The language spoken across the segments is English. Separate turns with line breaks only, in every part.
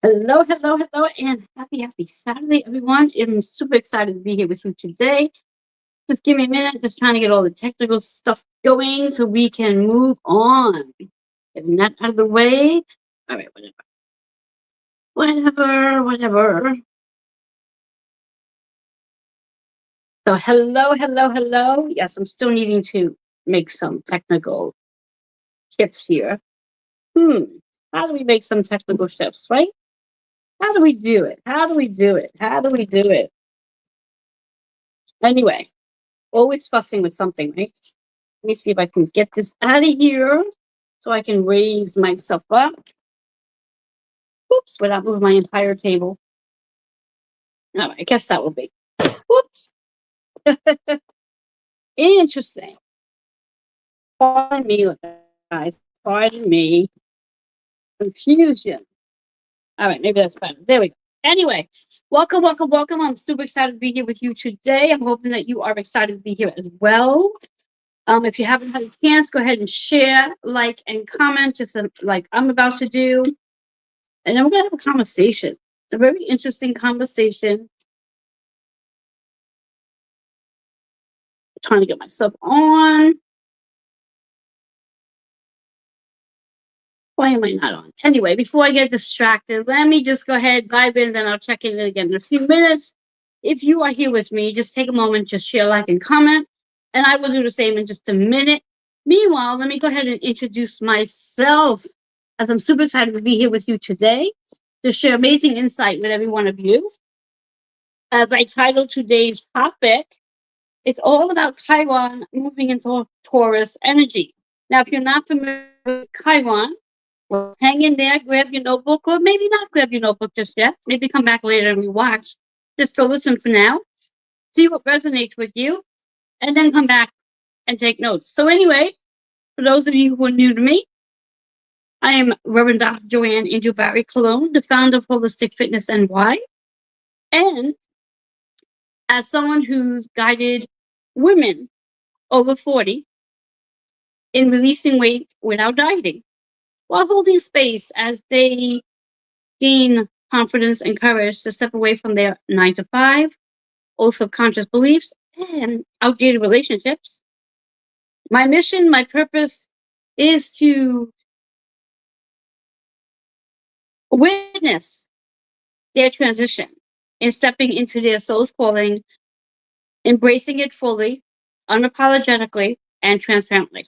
Hello, hello, hello, and happy Saturday, everyone. I'm super excited to be here with you today. Just give me a minute, just trying to get all the technical stuff going so we can move on. Getting that out of the way. All right, whatever. So, hello. Yes, I'm still needing to make some technical shifts here. Hmm, how do we make some technical shifts, right? How do we do it? How do we do it? Anyway, always fussing with something, right? Let me see if I can get this out of here so I can raise myself up. Oops, without moving my entire table. No, I guess that will be. Whoops. Interesting. Pardon me, guys. Pardon me. Confusion. All right, maybe that's better. There we go. Anyway, welcome. I'm super excited to be here with you today. I'm hoping that you are excited to be here as well. If you haven't had a chance, go ahead and share, like, and comment, just like I'm about to do. And then we're going to have a conversation, a very interesting conversation. Trying to get myself on. Why am I not on? Anyway, before I get distracted, let me just go ahead, dive in, then I'll check in again in a few minutes. If you are here with me, just take a moment, just share, like, and comment. And I will do the same in just a minute. Meanwhile, let me go ahead and introduce myself, as I'm super excited to be here with you today to share amazing insight with every one of you. As I titled today's topic, it's all about Chiron moving into Taurus energy. Now, if you're not familiar with Chiron, well, hang in there, grab your notebook, or maybe not grab your notebook just yet. Maybe come back later and rewatch, just to listen for now, see what resonates with you, and then come back and take notes. So, anyway, for those of you who are new to me, I am Reverend Dr. Joanne Angel Barry Cologne, the founder of Holistic Fitness NY. And as someone who's guided women over 40 in releasing weight without dieting, while holding space as they gain confidence and courage to step away from their 9 to 5, also conscious beliefs, and outdated relationships. My mission, my purpose is to witness their transition in stepping into their soul's calling, embracing it fully, unapologetically, and transparently.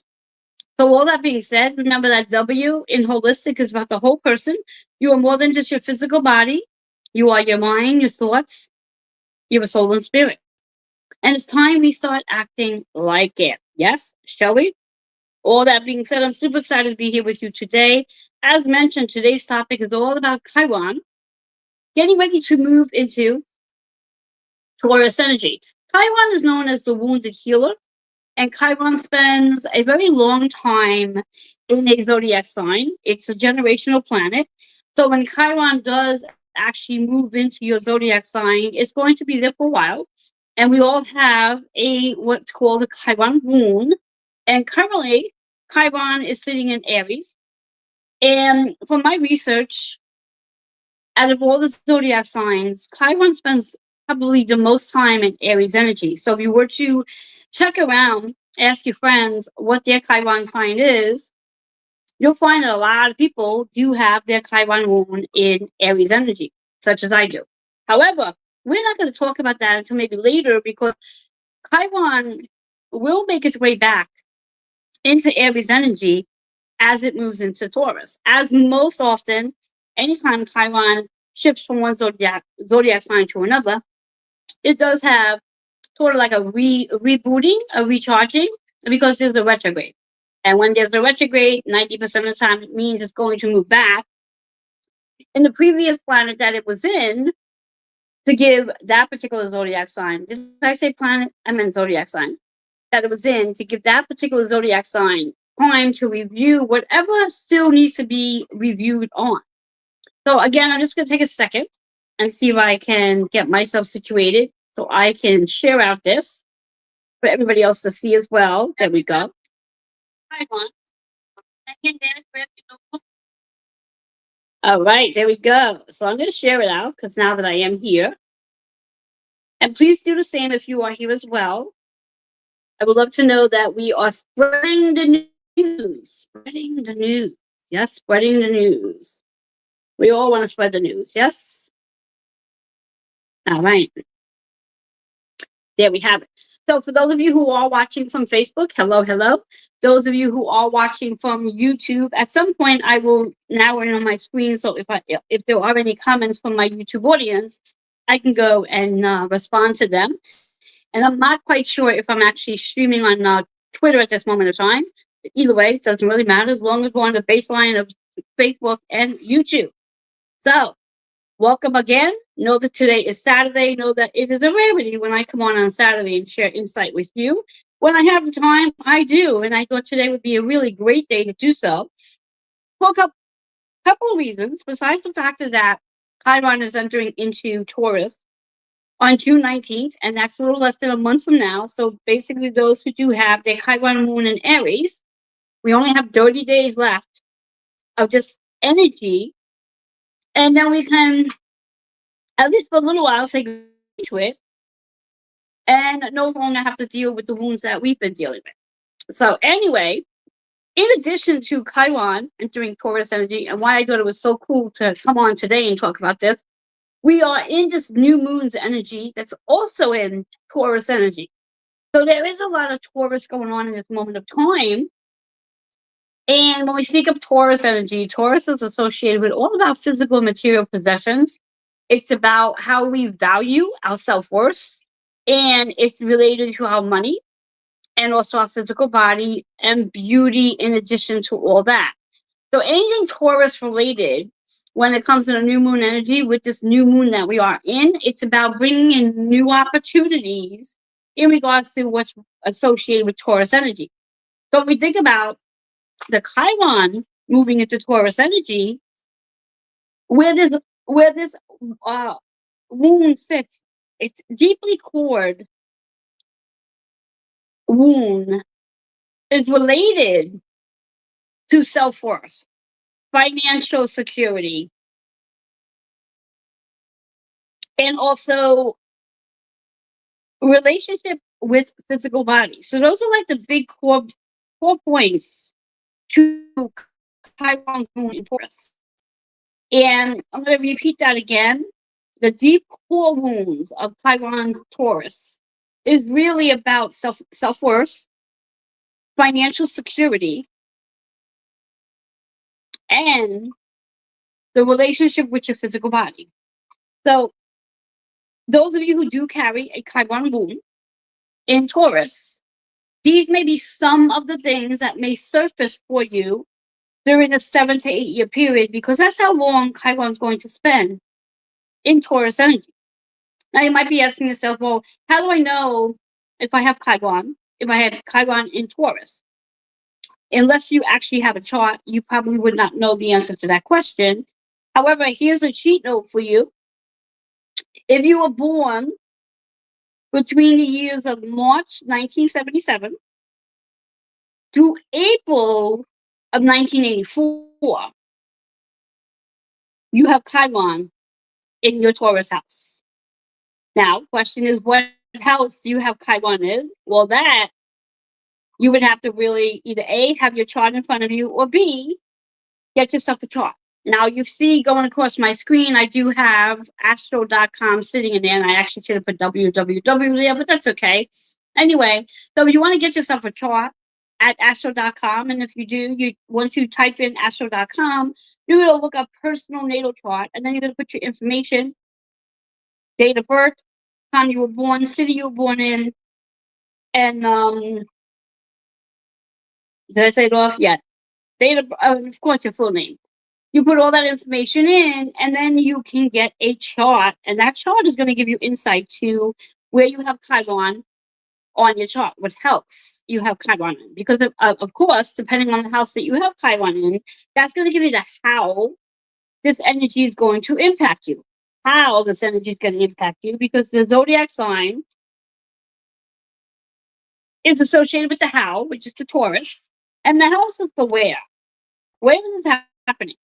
So, all that being said, remember that W in holistic is about the whole person. You are more than just your physical body. You are your mind, your thoughts, your soul, and spirit. And it's time we start acting like it. Yes? Shall we? All that being said, I'm super excited to be here with you today. As mentioned, today's topic is all about Chiron getting ready to move into Taurus energy. Chiron is known as the wounded healer, and Chiron spends a very long time in a zodiac sign. It's a generational planet. So when Chiron does actually move into your zodiac sign, it's going to be there for a while. And we all have a what's called a Chiron rune. And currently, Chiron is sitting in Aries. And from my research, out of all the zodiac signs, Chiron spends probably the most time in Aries energy. So if you were to check around, ask your friends what their Chiron sign is, you'll find that a lot of people do have their Chiron rune in Aries energy, such as I do. However, we're not going to talk about that until maybe later because Chiron will make its way back into Aries energy as it moves into Taurus. As most often, anytime Chiron shifts from one zodiac sign to another, it does have sort of like a rebooting, a recharging, because there's a retrograde. And when there's a retrograde, 90% of the time it means it's going to move back in the previous planet that it was in to give that particular zodiac sign. Did I say planet? I meant zodiac sign. That it was in to give that particular zodiac sign time to review whatever still needs to be reviewed on. So again, I'm just going to take a second and see if I can get myself situated so I can share out this for everybody else to see as well. There we go. Hi, Juan. All right, there we go. So I'm going to share it out because now that I am here, and please do the same if you are here as well. I would love to know that we are spreading the news. Spreading the news. Yes, spreading the news. We all want to spread the news. Yes? All right. There we have it. So, for those of you who are watching from Facebook, hello, hello. Those of you who are watching from YouTube, at some point I will narrow in on my screen. So, if there are any comments from my YouTube audience, I can go and respond to them. And I'm not quite sure if I'm actually streaming on Twitter at this moment of time. Either way, it doesn't really matter as long as we're on the baseline of Facebook and YouTube. So, welcome again. Know that today is Saturday. Know that it is a rarity when I come on Saturday and share insight with you. When I have the time, I do. And I thought today would be a really great day to do so. For a couple of reasons, besides the fact that Chiron is entering into Taurus on June 19th, and that's a little less than a month from now. So basically, those who do have their Chiron moon in Aries, we only have 30 days left of just energy. And then we can, at least for a little while, say to it and no longer have to deal with the wounds that we've been dealing with. So anyway, in addition to Chiron entering Taurus energy, and why I thought it was so cool to come on today and talk about this, we are in this new moon's energy that's also in Taurus energy. So there is a lot of Taurus going on in this moment of time. And when we speak of Taurus energy, Taurus is associated with all about physical and material possessions. It's about how we value our self-worth, and it's related to our money and also our physical body and beauty in addition to all that. So anything Taurus related, when it comes to the new moon energy, with this new moon that we are in, it's about bringing in new opportunities in regards to what's associated with Taurus energy. So if we think about the Chiron moving into Taurus energy, where this uh, wound sits, it's deeply cored wound is related to self-worth, financial security, and also relationship with physical body. So those are like the big core points to Chiron's moon in Taurus. And I'm going to repeat that again. The deep core wounds of Chiron's Taurus is really about self-worth, financial security, and the relationship with your physical body. So those of you who do carry a Chiron moon in Taurus, these may be some of the things that may surface for you during a 7 to 8 year period, because that's how long Chiron's going to spend in Taurus energy. Now you might be asking yourself, well, how do I know if I have Chiron, if I have Chiron in Taurus? Unless you actually have a chart, you probably would not know the answer to that question. However, here's a cheat note for you. If you were born between the years of March 1977 through April of 1984, you have Chiron in your Taurus house. Now, question is, what house do you have Chiron in? Well, that you would have to really either A, have your chart in front of you, or B, get yourself a chart. Now, you see going across my screen, I do have astro.com sitting in there, and I actually should have put www there, but that's okay. Anyway, so you want to get yourself a chart at astro.com, and if you do, once you type in astro.com, you're going to look up personal natal chart, and then you're going to put your information, date of birth, time you were born, city you were born in, and did I say it off? Yeah. Date of course, your full name. You put all that information in, and then you can get a chart, and that chart is going to give you insight to where you have Chiron on your chart, what house you have Chiron in. Because of course, depending on the house that you have Chiron in, that's going to give you the how this energy is going to impact you. How this energy is going to impact you, because the zodiac sign is associated with the how, which is the Taurus, and the house is the where. Where is this happening?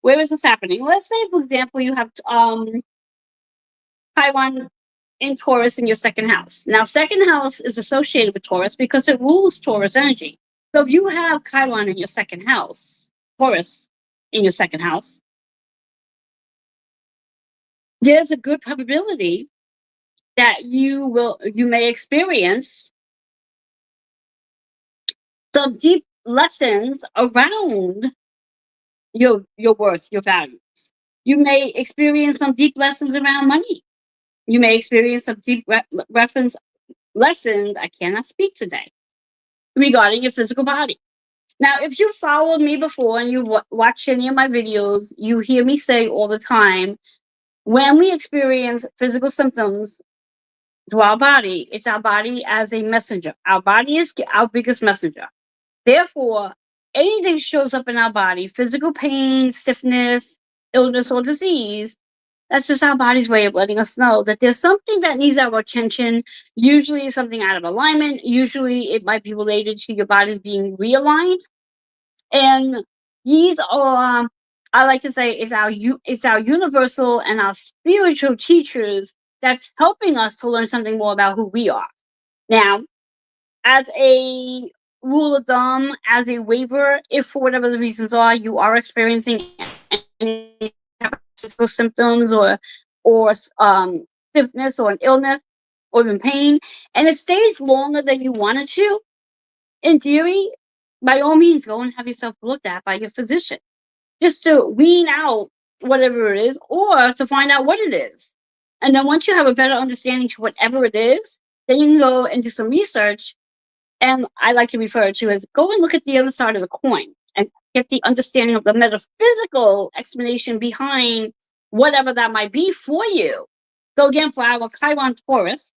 Where is this happening? Let's say, for example, you have Chiron in Taurus in your second house. Now, second house is associated with Taurus because it rules Taurus energy. So if you have Chiron in your second house, Taurus in your second house, there's a good probability that you may experience some deep lessons around your worth, your values. You may experience some deep lessons around money. You may experience some deep reference lessons. I cannot speak today regarding your physical body. Now, if you followed me before and you watch any of my videos, you hear me say all the time, when we experience physical symptoms to our body, it's our body as a messenger. Our body is our biggest messenger. Therefore, anything that shows up in our body, physical pain, stiffness, illness, or disease, that's just our body's way of letting us know that there's something that needs our attention. Usually it's something out of alignment. Usually it might be related to your body's being realigned. And these are, I like to say, it's our universal and our spiritual teachers that's helping us to learn something more about who we are. Now, as a rule of thumb, as a waiver, if for whatever the reasons are, you are experiencing any physical symptoms or stiffness or an illness or even pain, and it stays longer than you wanted to, in theory, by all means, go and have yourself looked at by your physician, just to wean out whatever it is or to find out what it is. And then once you have a better understanding to whatever it is, then you can go and do some research. And I like to refer to as go and look at the other side of the coin and get the understanding of the metaphysical explanation behind whatever that might be for you. So again, for our Chiron Taurus,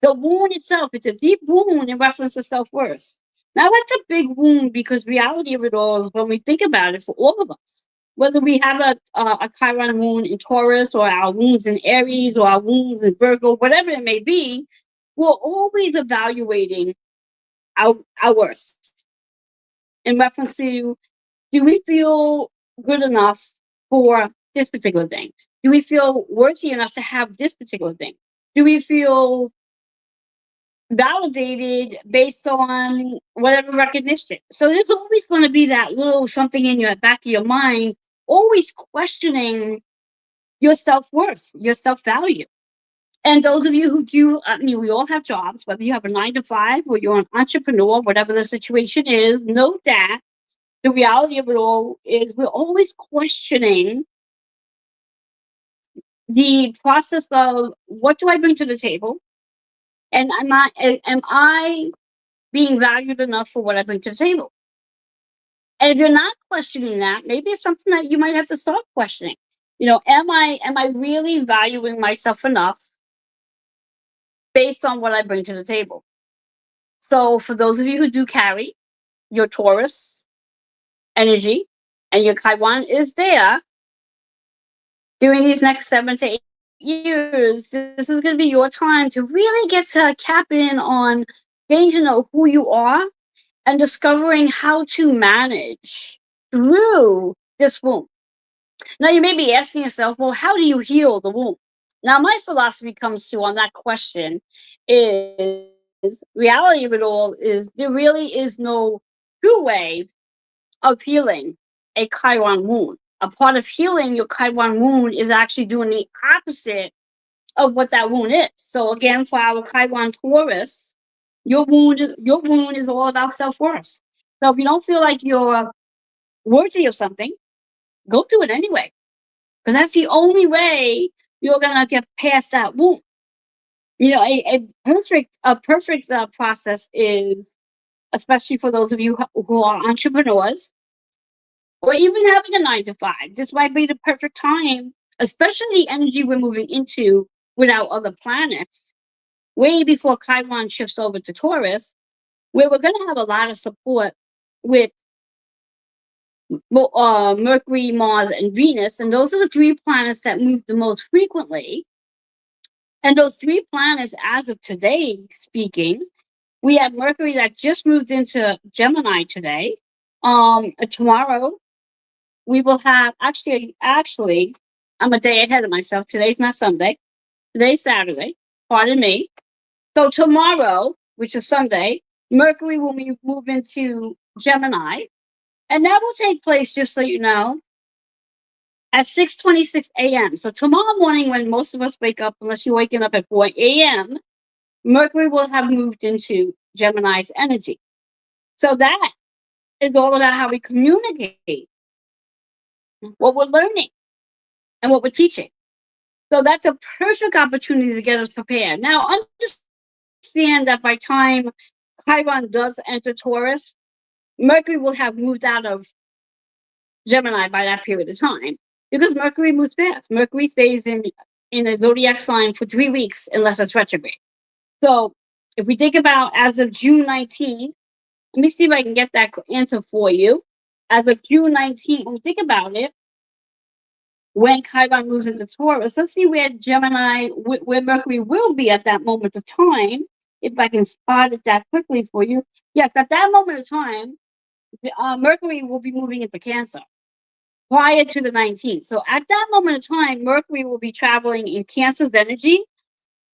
the wound itself, it's a deep wound in reference to self-worth. Now that's a big wound because reality of it all is when we think about it for all of us, whether we have a Chiron wound in Taurus or our wounds in Aries or our wounds in Virgo, whatever it may be, we're always evaluating our worth in reference to, do we feel good enough for this particular thing? Do we feel worthy enough to have this particular thing? Do we feel validated based on whatever recognition? So there's always going to be that little something in your back of your mind, always questioning your self-worth, your self-value. And those of you who do, I mean, we all have jobs, whether you have a 9 to 5 or you're an entrepreneur, whatever the situation is, note that the reality of it all is we're always questioning the process of what do I bring to the table? And am I being valued enough for what I bring to the table? And if you're not questioning that, maybe it's something that you might have to start questioning. You know, am I really valuing myself enough based on what I bring to the table? So for those of you who do carry your Taurus energy and your Chiron is there during these next 7 to 8 years, this is going to be your time to really get to cap in on getting to know who you are and discovering how to manage through this wound. Now, you may be asking yourself, well, how do you heal the wound? Now, my philosophy comes to on that question is reality of it all is there really is no true way of healing a Chiron wound. A part of healing your Chiron wound is actually doing the opposite of what that wound is. So again, for our Chiron Taurus, your wound is all about self-worth. So if you don't feel like you're worthy of something, go do it anyway, because that's the only way you're gonna get past that wound. You know, a perfect process is, especially for those of you who are entrepreneurs or even having a 9 to 5. This might be the perfect time, especially the energy we're moving into with our other planets, way before Chiron shifts over to Taurus, where we're going to have a lot of support with Mercury, Mars, and Venus. And those are the 3 planets that move the most frequently. And those 3 planets, as of today speaking, we have Mercury that just moved into Gemini today. Tomorrow, we will have actually, I'm a day ahead of myself. Today's not Sunday. Today's Saturday. Pardon me. So tomorrow, which is Sunday, Mercury will move into Gemini, and that will take place, just so you know, at 6:26 a.m. So tomorrow morning, when most of us wake up, unless you're waking up at 4 a.m., Mercury will have moved into Gemini's energy. So that is all about how we communicate, what we're learning, and what we're teaching. So that's a perfect opportunity to get us prepared. Now, understand that by time Chiron does enter Taurus, Mercury will have moved out of Gemini by that period of time, because Mercury moves fast. Mercury stays in a zodiac sign for 3 weeks unless it's retrograde. So if we think about as of June 19th, let me see if I can get that answer for you. As of June 19th, when we think about it, when Chiron moves into Taurus, let's see where Gemini, where Mercury will be at that moment of time. If I can spot it that quickly for you. Yes, at that moment of time, Mercury will be moving into Cancer prior to the 19th. So at that moment of time, Mercury will be traveling in Cancer's energy,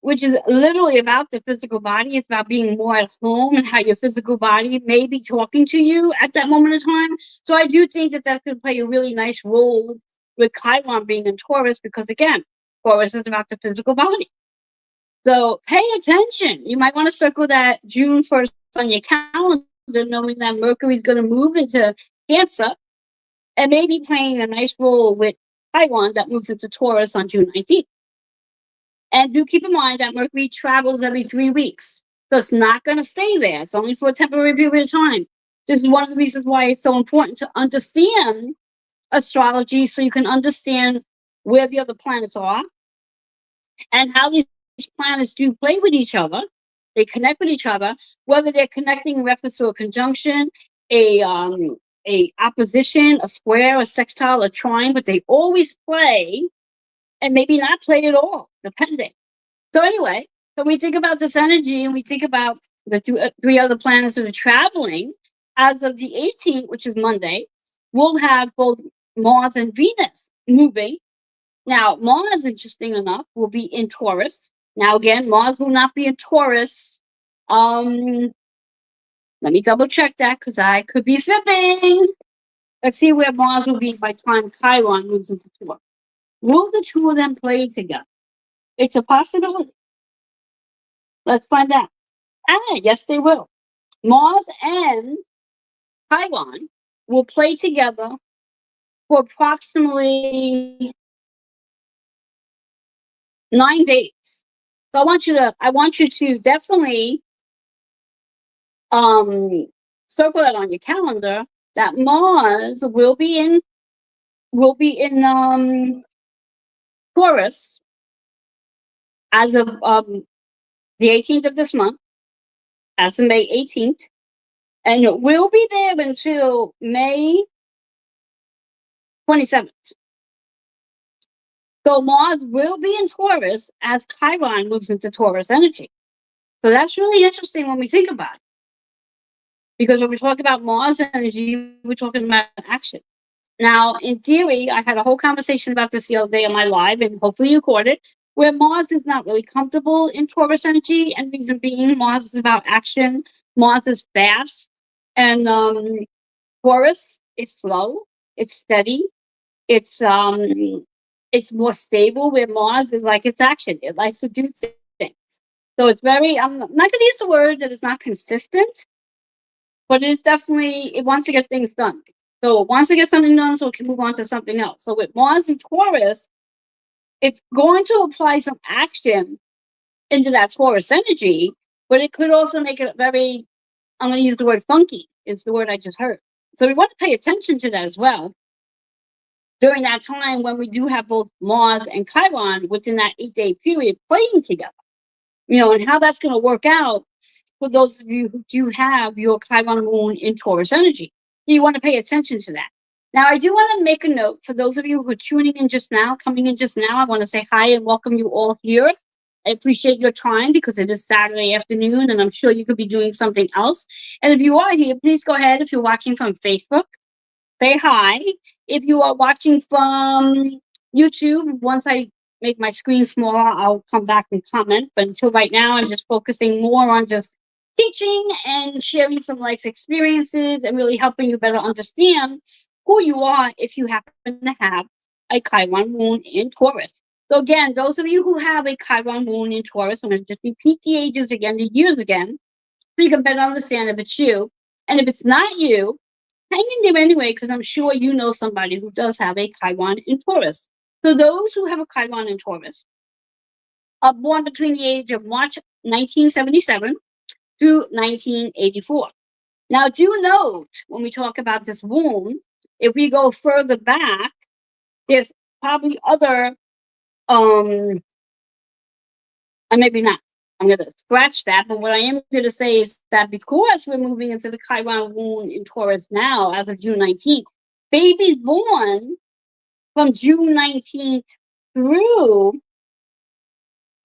which is literally about the physical body. It's about being more at home and how your physical body may be talking to you at that moment of time. So I do think that that's going to play a really nice role with Chiron being in Taurus, because again, Taurus is about the physical body. So pay attention. You might want to circle that June 1st on your calendar, knowing that Mercury is going to move into Cancer and maybe playing a nice role with Chiron that moves into Taurus on June 19th. And do keep in mind that Mercury travels every 3 weeks. So it's not going to stay there. It's only for a temporary period of time. This is one of the reasons why it's so important to understand astrology, so you can understand where the other planets are and how these planets do play with each other. They connect with each other, whether they're connecting in reference to a conjunction, a opposition, a square, a sextile, a trine, but they always play, and maybe not play at all, depending. So anyway, so we think about this energy, and we think about the three other planets that are traveling. As of the 18th, which is Monday, we'll have both Mars and Venus moving. Now, Mars, interesting enough, will be in Taurus. Now, again, Mars will not be in Taurus. Let me double check that, because I could be fibbing. Let's see where Mars will be by time Chiron moves into Taurus. Will the two of them play together? It's a possibility. Let's find out. Yes, they will. Mars and Chiron will play together for approximately 9 days. So I want you to definitely circle that on your calendar, that Mars will be in Taurus as of the 18th of this month, as of May 18th, and it will be there until May 27th. So Mars will be in Taurus as Chiron moves into Taurus energy. So that's really interesting when we think about it. Because when we talk about Mars energy, we're talking about action. Now, in theory, I had a whole conversation about this the other day on my live, and hopefully you caught it, where Mars is not really comfortable in Taurus energy, and reason being, Mars is about action. Mars is fast, and Taurus is slow, it's steady, it's more stable, where Mars is like it's action. It likes to do things. So it's very, I'm not going to use the word that it's not consistent, but it is definitely, it wants to get things done. So it wants to get something done so it can move on to something else. So with Mars and Taurus, it's going to apply some action into that Taurus energy, but it could also make it very, I'm going to use the word funky, is the word I just heard. So we want to pay attention to that as well during that time when we do have both Mars and Chiron within that 8-day period playing together, and how that's going to work out for those of you who do have your Chiron moon in Taurus energy. So you want to pay attention to that. Now, I do want to make a note for those of you who are tuning in just now, coming in just now. I want to say hi and welcome you all here. I appreciate your time because it is Saturday afternoon and I'm sure you could be doing something else. And if you are here, please go ahead, if you're watching from Facebook, say hi. If you are watching from YouTube, once I make my screen smaller, I'll come back and comment. But until right now, I'm just focusing more on just teaching and sharing some life experiences and really helping you better understand who you are if you happen to have a Chiron moon in Taurus. So again, those of you who have a Chiron moon in Taurus, I'm going to just repeat the ages again, the years again, so you can better understand if it's you. And if it's not you, hang in there anyway, because I'm sure you know somebody who does have a Chiron in Taurus. So those who have a Chiron in Taurus are born between the age of March 1977 through 1984. Now, do note when we talk about this womb, if we go further back, there's probably other, and maybe not. I'm going to scratch that. But what I am going to say is that because we're moving into the Chiron moon in Taurus now, as of June 19th, babies born from June 19th through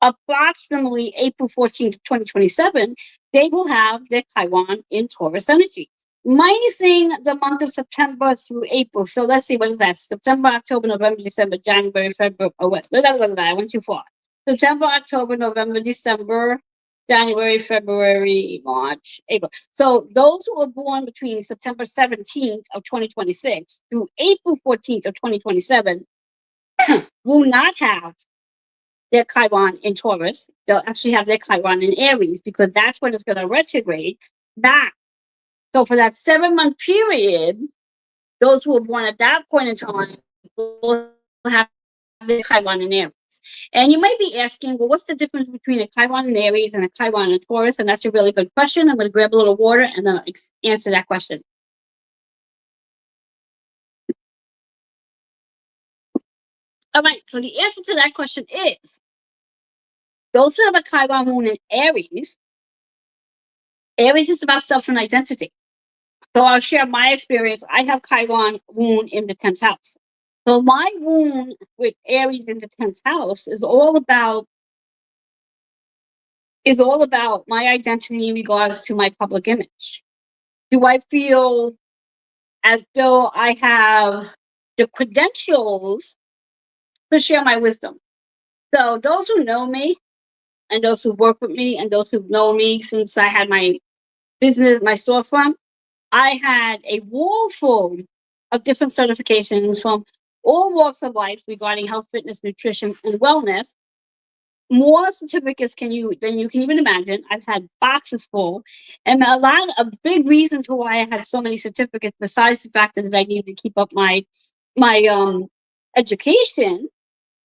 approximately April 14th, 2027, they will have their Chiron in Taurus energy, minusing the month of September through April. So let's see, what is that? September, October, November, December, January, February. Oh, wait, I went too far. September, October, November, December, January, February, March, April. So those who were born between September 17th of 2026 through April 14th of 2027 will not have their Chiron in Taurus. They'll actually have their Chiron in Aries because that's when it's going to retrograde back. So for that 7-month period, those who were born at that point in time will have their Chiron in Aries. And you might be asking, well, what's the difference between a Chiron in Aries and a Chiron in Taurus? And that's a really good question. I'm going to grab a little water and then answer that question. All right, so the answer to that question is those who have a Chiron moon in Aries, Aries is about self and identity. So I'll share my experience. I have Chiron moon in the 10th house. So my moon with Aries in the 10th house is all about my identity in regards to my public image. Do I feel as though I have the credentials to share my wisdom? So those who know me and those who work with me and those who've known me since I had my business, my storefront, I had a wall full of different certifications from all walks of life regarding health, fitness, nutrition, and wellness. More certificates than you can even imagine. I've had boxes full, and a big reason to why I had so many certificates, besides the fact that I needed to keep up my education,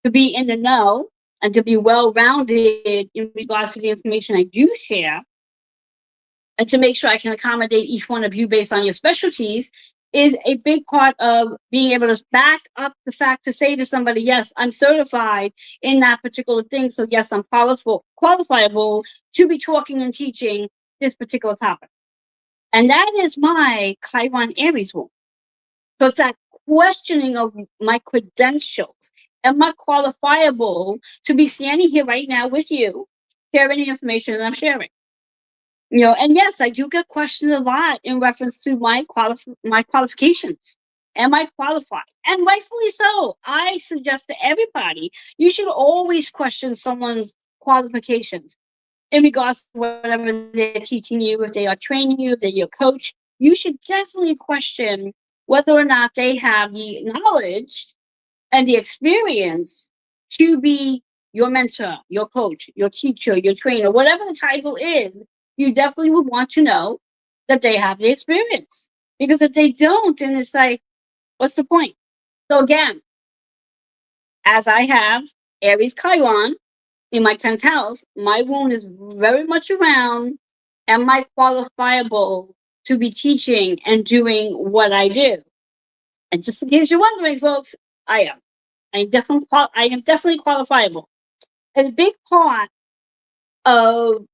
to be in the know and to be well rounded in regards to the information I do share, and to make sure I can accommodate each one of you based on your specialties, is a big part of being able to back up the fact to say to somebody, yes, I'm certified in that particular thing. So yes, I'm qualifiable to be talking and teaching this particular topic. And that is my Chiron Aries rule. So it's that questioning of my credentials. Am I qualifiable to be standing here right now with you, sharing the information that I'm sharing? And yes, I do get questioned a lot in reference to my qualifications. Am I qualified? And rightfully so. I suggest to everybody, you should always question someone's qualifications in regards to whatever they're teaching you. If they are training you, if they're your coach, you should definitely question whether or not they have the knowledge and the experience to be your mentor, your coach, your teacher, your trainer, whatever the title is. You definitely would want to know that they have the experience. Because if they don't, then it's like, what's the point? So again, as I have Aries Chiron in my 10th house, my wound is very much around, am I qualifiable to be teaching and doing what I do? And just in case you're wondering, folks, I am. I am definitely qualifiable. And a big part of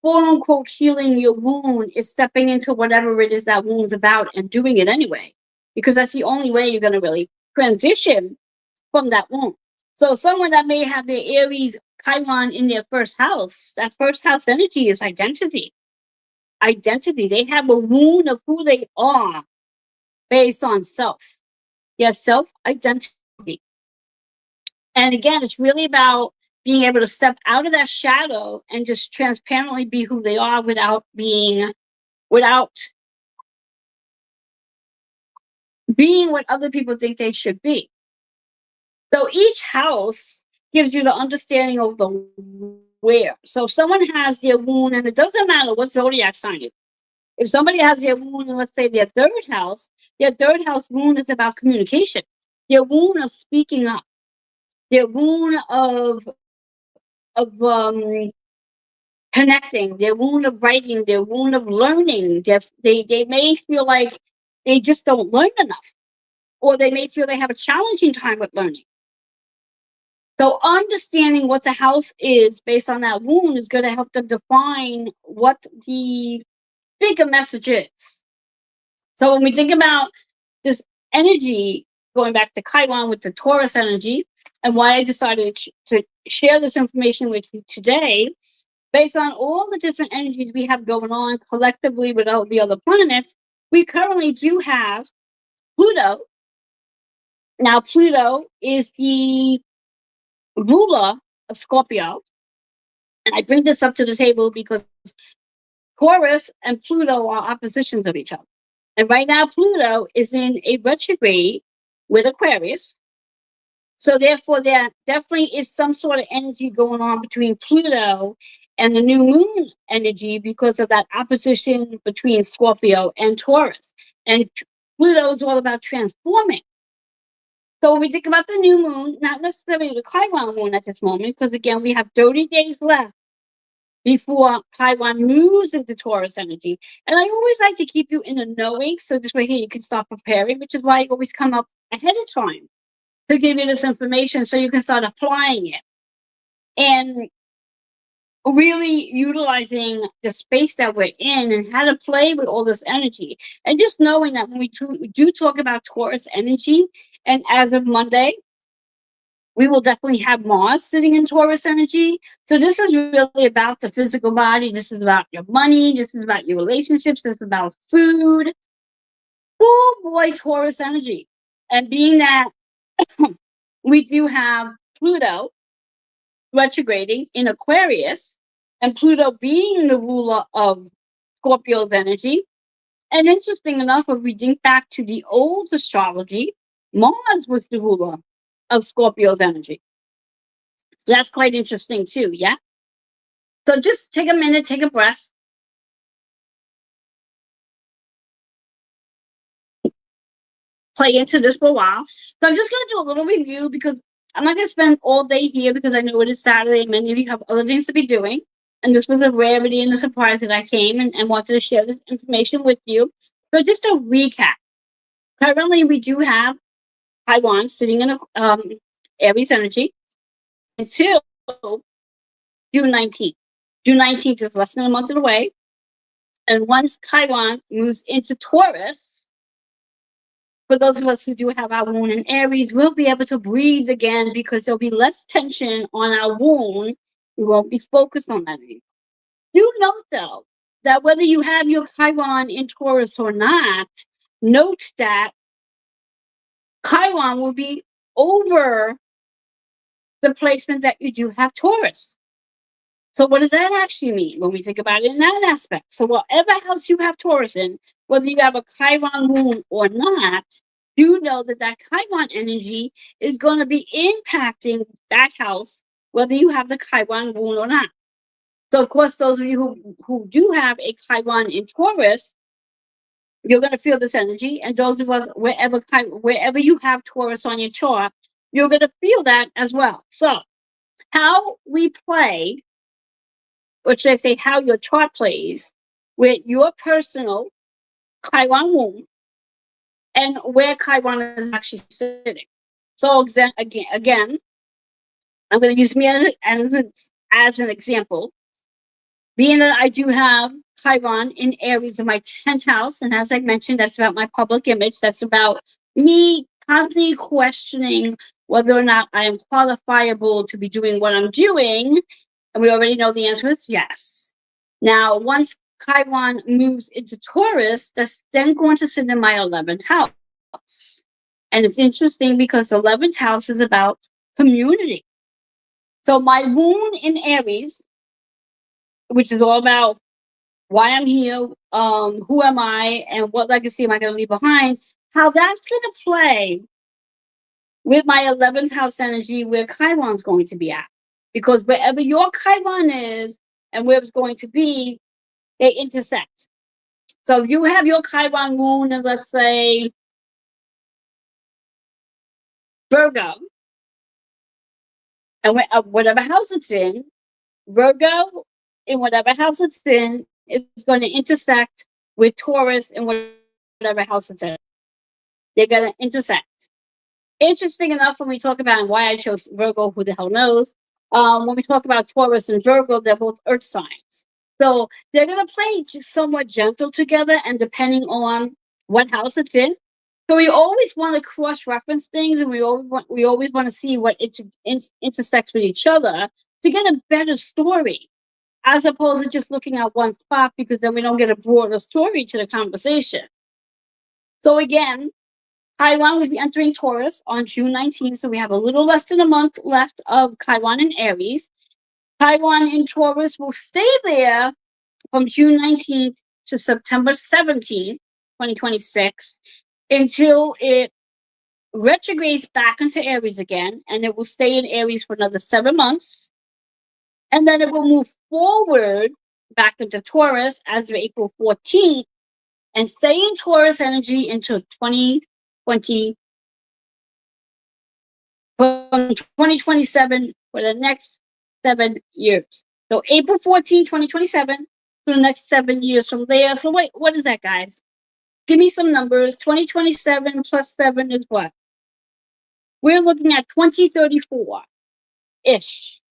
quote unquote healing your wound is stepping into whatever it is that wound's about and doing it anyway, because that's the only way you're going to really transition from that wound. So someone that may have their Aries Chiron in their first house, that first house energy is identity. They have a wound of who they are based on self, their self-identity. And again, it's really about being able to step out of that shadow and just transparently be who they are without being what other people think they should be. So each house gives you the understanding of the where. So if someone has their wound, and it doesn't matter what zodiac sign it is. If somebody has their wound in, let's say, their third house wound is about communication. Their wound of speaking up. Their wound of connecting. Their wound of writing. Their wound of learning. They may feel like they just don't learn enough, or they may feel they have a challenging time with learning. So understanding what the house is based on that wound is going to help them define what the bigger message is. So when we think about this energy, going back to Chiron with the Taurus energy, and why I decided to share this information with you today, based on all the different energies we have going on collectively with all the other planets, we currently do have Pluto. Now, Pluto is the ruler of Scorpio. And I bring this up to the table because Taurus and Pluto are oppositions of each other. And right now, Pluto is in a retrograde with Aquarius. So therefore, there definitely is some sort of energy going on between Pluto and the new moon energy because of that opposition between Scorpio and Taurus. And Pluto is all about transforming. So when we think about the new moon, not necessarily the Chiron moon at this moment, because again, we have 30 days left before Chiron moves into Taurus energy. And I always like to keep you in the knowing, so this way here you can start preparing, which is why I always come up ahead of time to give you this information so you can start applying it. And really utilizing the space that we're in and how to play with all this energy. And just knowing that when we do talk about Taurus energy, and as of Monday, we will definitely have Mars sitting in Taurus energy. So this is really about the physical body. This is about your money. This is about your relationships. This is about food. Oh boy, Taurus energy. And being that we do have Pluto retrograding in Aquarius, and Pluto being the ruler of Scorpio's energy. And interesting enough, if we think back to the old astrology, Mars was the ruler of Scorpio's energy. So that's quite interesting too, yeah? So just take a minute, take a breath. Play into this for a while. So I'm just going to do a little review because I'm not going to spend all day here because I know it is Saturday and many of you have other things to be doing. And this was a rarity and a surprise that I came and wanted to share this information with you. So just a recap. Currently, we do have Chiron sitting in Aries energy until June 19th. June 19th is less than a month away. And once Chiron moves into Taurus, for those of us who do have our wound in Aries, we'll be able to breathe again because there'll be less tension on our wound. We won't be focused on that anymore. Do note, though, that whether you have your Chiron in Taurus or not, note that Chiron will be over the placement that you do have Taurus. So what does that actually mean when we think about it in that aspect? So whatever house you have Taurus in, whether you have a Chiron moon or not, you know that that Chiron energy is going to be impacting that house, whether you have the Chiron moon or not. So of course, those of you who do have a Chiron in Taurus, you're going to feel this energy. And those of us, wherever you have Taurus on your chart, you're going to feel that as well. So how we play, or should I say how your chart plays, with your personal Chiron wound and where Chiron is actually sitting. So again, I'm going to use me as an example. Being that I do have Chiron in Aries in my 10th house, and as I mentioned, that's about my public image. That's about me constantly questioning whether or not I am qualifiable to be doing what I'm doing. And we already know the answer is yes. Now, once Chiron moves into Taurus, that's then going to sit in my 11th house. And it's interesting because the 11th house is about community. So my moon in Aries, which is all about why I'm here, who am I, and what legacy am I going to leave behind, how that's going to play with my 11th house energy, where Chiron's going to be at. Because wherever your Chiron is and where it's going to be, they intersect. So if you have your Chiron moon in, let's say, Virgo, and whatever house it's in, Virgo in whatever house it's in is going to intersect with Taurus in whatever house it's in. They're going to intersect. Interesting enough, when we talk about why I chose Virgo, who the hell knows? When we talk about Taurus and Virgo, they're both earth signs. So they're going to play just somewhat gentle together, and depending on what house it's in. So we always want to cross-reference things, and we always want to see what intersects with each other to get a better story, as opposed to just looking at one spot, because then we don't get a broader story to the conversation. So again, Chiron will be entering Taurus on June 19th, so we have a little less than a month left of Chiron in Aries. Chiron in Taurus will stay there from June 19th to September 17th, 2026, until it retrogrades back into Aries again, and it will stay in Aries for another 7 months. And then it will move forward back into Taurus as of April 14th and stay in Taurus energy until 2020, from 2027 for the next 7 years. So April 14, 2027 for the next 7 years from there. So wait, what is that, guys? Give me some numbers. 2027 plus 7 is what? We're looking at 2034-ish.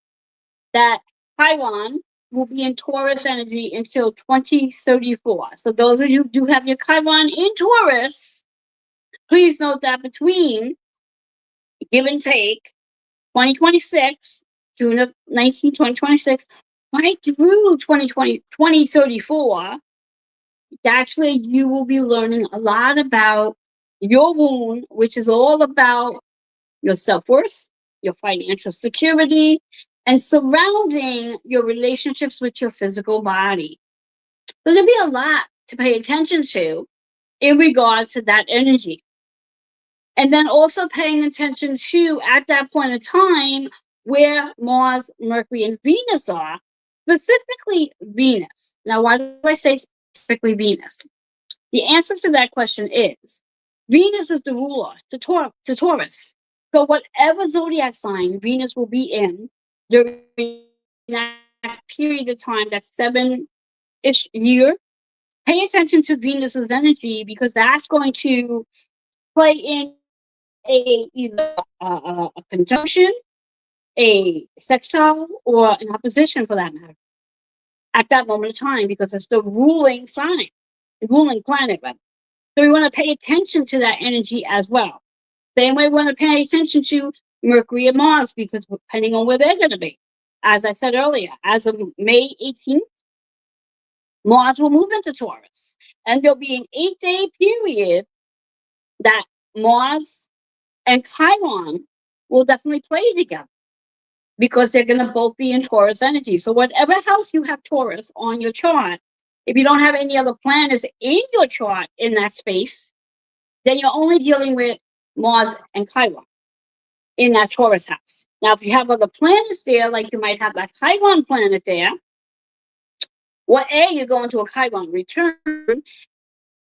That Chiron will be in Taurus energy until 2034. So those of you who do have your Chiron in Taurus, please note that between, give and take, 2026, June of 2026, right through 2034, that's where you will be learning a lot about your womb, which is all about your self-worth, your financial security, and surrounding your relationships with your physical body. So there'll be a lot to pay attention to in regards to that energy. And then also paying attention to, at that point in time, where Mars, Mercury, and Venus are, specifically Venus. Now, why do I say specifically Venus? The answer to that question is Venus is the ruler to Taurus. So whatever zodiac sign Venus will be in during that period of time, that 7-ish year, pay attention to Venus's energy, because that's going to play in either a conjunction, a sextile, or an opposition for that matter at that moment of time, because it's the ruling sign, the ruling planet, rather. So we want to pay attention to that energy as well. Same way we want to pay attention to Mercury and Mars, because depending on where they're going to be. As I said earlier, as of May 18th, Mars will move into Taurus. And there'll be an 8-day period that Mars and Chiron will definitely play together, because they're going to both be in Taurus energy. So whatever house you have Taurus on your chart, if you don't have any other planets in your chart in that space, then you're only dealing with Mars and Chiron in that Taurus house. Now, if you have other planets there, like you might have that Chiron planet there, well, A, you're going to a Chiron return,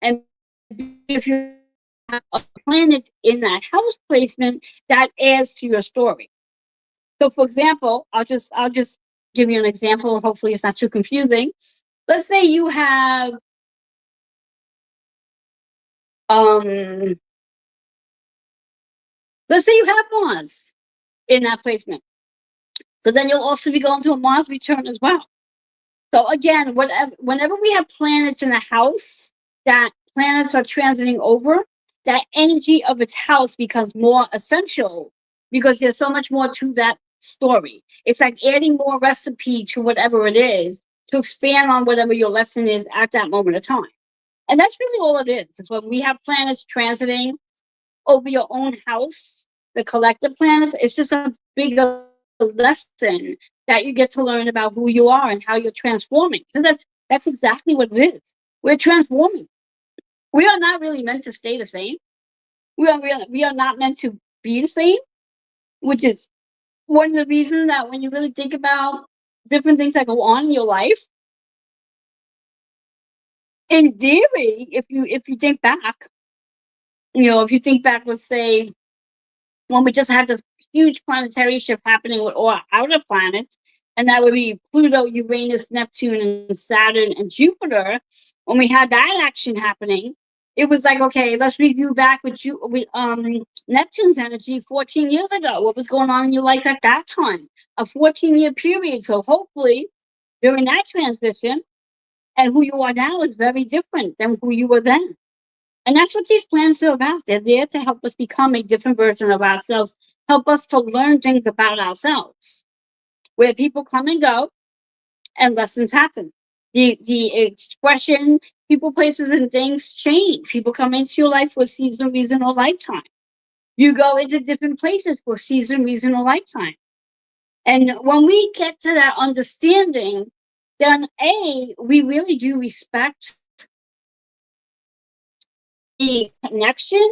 and B, if you have other planets in that house placement, that adds to your story. So, for example, I'll just give you an example. Hopefully, it's not too confusing. Let's say you have let's say you have Mars in that placement, because then you'll also be going to a Mars return as well. So again, whenever we have planets in a house that planets are transiting over, that energy of its house becomes more essential, because there's so much more to that story. It's like adding more recipe to whatever it is, to expand on whatever your lesson is at that moment of time. And that's really all it is. It's when we have planets transiting over your own house, the collective planets. It's just a bigger lesson that you get to learn about who you are and how you're transforming. Because that's exactly what it is. We're transforming. We are not really meant to stay the same. We are not meant to be the same, which is one of the reasons that when you really think about different things that go on in your life, in theory, if you think back, if you think back, let's say when we just had this huge planetary shift happening with all outer planets, and that would be Pluto, Uranus, Neptune, and Saturn and Jupiter. When we had that action happening, it was like, okay, let's review back with Neptune's energy 14 years ago. What was going on in your life at that time? A 14-year period. So hopefully, during that transition, and who you are now is very different than who you were then. And that's what these plans are about. They're there to help us become a different version of ourselves, help us to learn things about ourselves, where people come and go and lessons happen. The expression, people, places, and things change. People come into your life for season, reason, or lifetime. You go into different places for season, reason, or lifetime. And when we get to that understanding, then we really do respect the connection,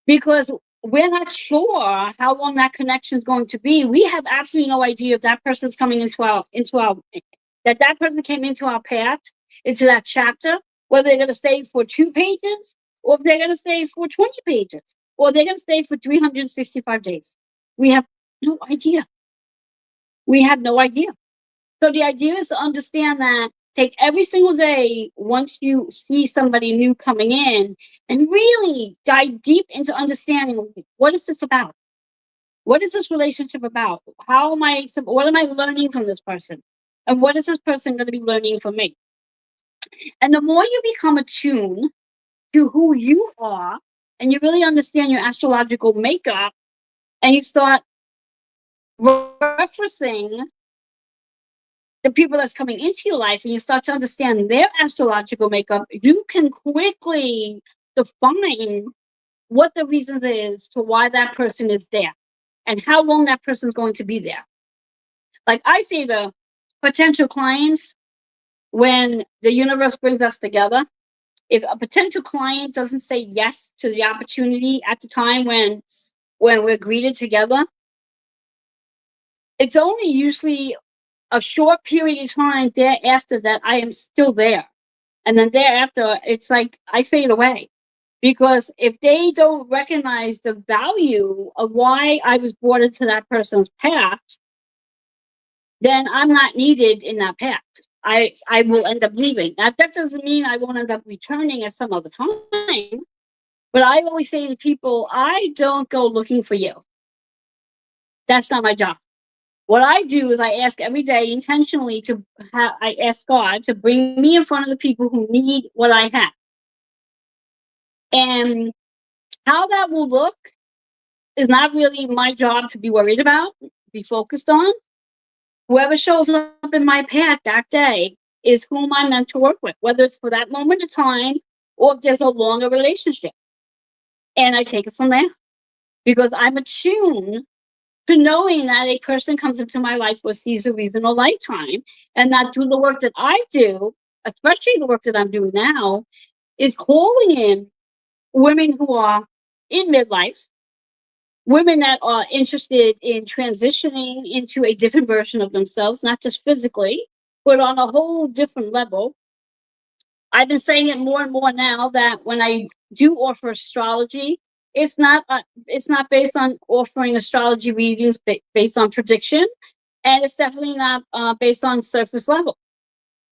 because we're not sure how long that connection is going to be. We have absolutely no idea if that person's coming into our that person came into our path, into that chapter, whether they're going to stay for 2 pages, or if they're going to stay for 20 pages, or they're going to stay for 365 days. We have no idea. We have no idea. So the idea is to understand that, take every single day, once you see somebody new coming in, and really dive deep into understanding, what is this about? What is this relationship about? What am I learning from this person? And what is this person going to be learning from me? And the more you become attuned to who you are, and you really understand your astrological makeup, and you start referencing the people that's coming into your life, and you start to understand their astrological makeup, you can quickly define what the reason is to why that person is there and how long that person's going to be there. Like I say to potential clients, when the universe brings us together, if a potential client doesn't say yes to the opportunity at the time when we're greeted together, it's only usually a short period of time thereafter that I am still there. And then thereafter, it's like I fade away. Because if they don't recognize the value of why I was brought into that person's path, then I'm not needed in that path. I will end up leaving. Now, that doesn't mean I won't end up returning at some other time. But I always say to people, I don't go looking for you. That's not my job. What I do is I ask every day intentionally I ask God to bring me in front of the people who need what I have. And how that will look is not really my job to be worried about, be focused on. Whoever shows up in my path that day is whom I'm meant to work with, whether it's for that moment of time or if there's a longer relationship. And I take it from there, because I'm attuned to knowing that a person comes into my life for a season, reason, or lifetime, and that through the work that I do, especially the work that I'm doing now, is calling in women who are in midlife, women that are interested in transitioning into a different version of themselves, not just physically, but on a whole different level. I've been saying it more and more now that when I do offer astrology, it's not based on offering astrology readings based on prediction, and it's definitely not based on surface level.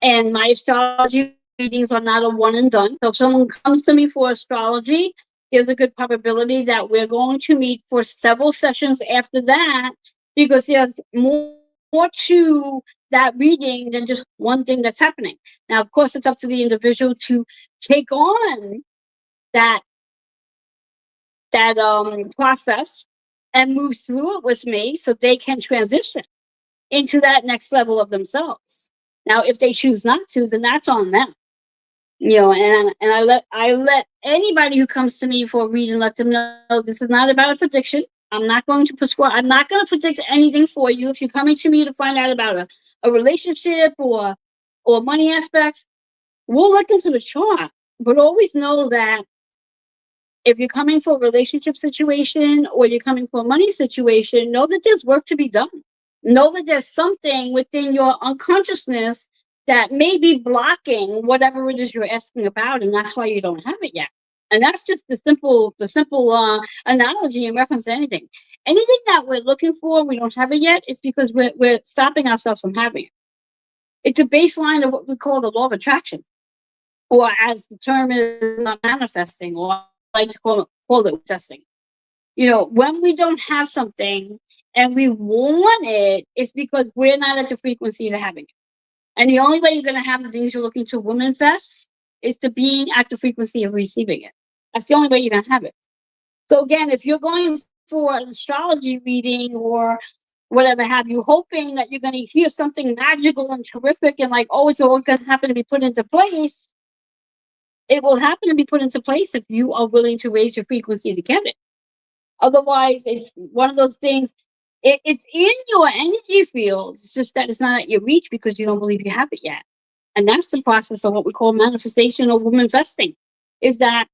And my astrology readings are not a one and done. So if someone comes to me for astrology, there's a good probability that we're going to meet for several sessions after that, because there's more to that reading than just one thing that's happening. Now, of course, it's up to the individual to take on that process and move through it with me so they can transition into that next level of themselves. Now, if they choose not to, then that's on them. And I let anybody who comes to me for a reading, let them know this is not about a prediction. I'm not going to prescribe. I'm not going to predict anything for you. If you're coming to me to find out about a relationship or money aspects, we'll look into the chart. But always know that if you're coming for a relationship situation or you're coming for a money situation, know that there's work to be done. Know that there's something within your unconsciousness that may be blocking whatever it is you're asking about, and that's why you don't have it yet. And that's just the simple analogy in reference to anything. Anything that we're looking for, we don't have it yet. It's because we're stopping ourselves from having it. It's a baseline of what we call the law of attraction, or as the term is, manifesting, or I like to call it manifesting. When we don't have something and we want it, it's because we're not at the frequency to having it. And the only way you're going to have the things you're looking to manifest is to being at the frequency of receiving it. That's the only way you're going to have it. So again, if you're going for an astrology reading or whatever have you, hoping that you're going to hear something magical and terrific and like, oh, it's all going to happen to be put into place, it will happen to be put into place if you are willing to raise your frequency to get it. Otherwise, it's one of those things. It's in your energy field. It's just that it's not at your reach because you don't believe you have it yet. And that's the process of what we call manifestation or manifesting. Is that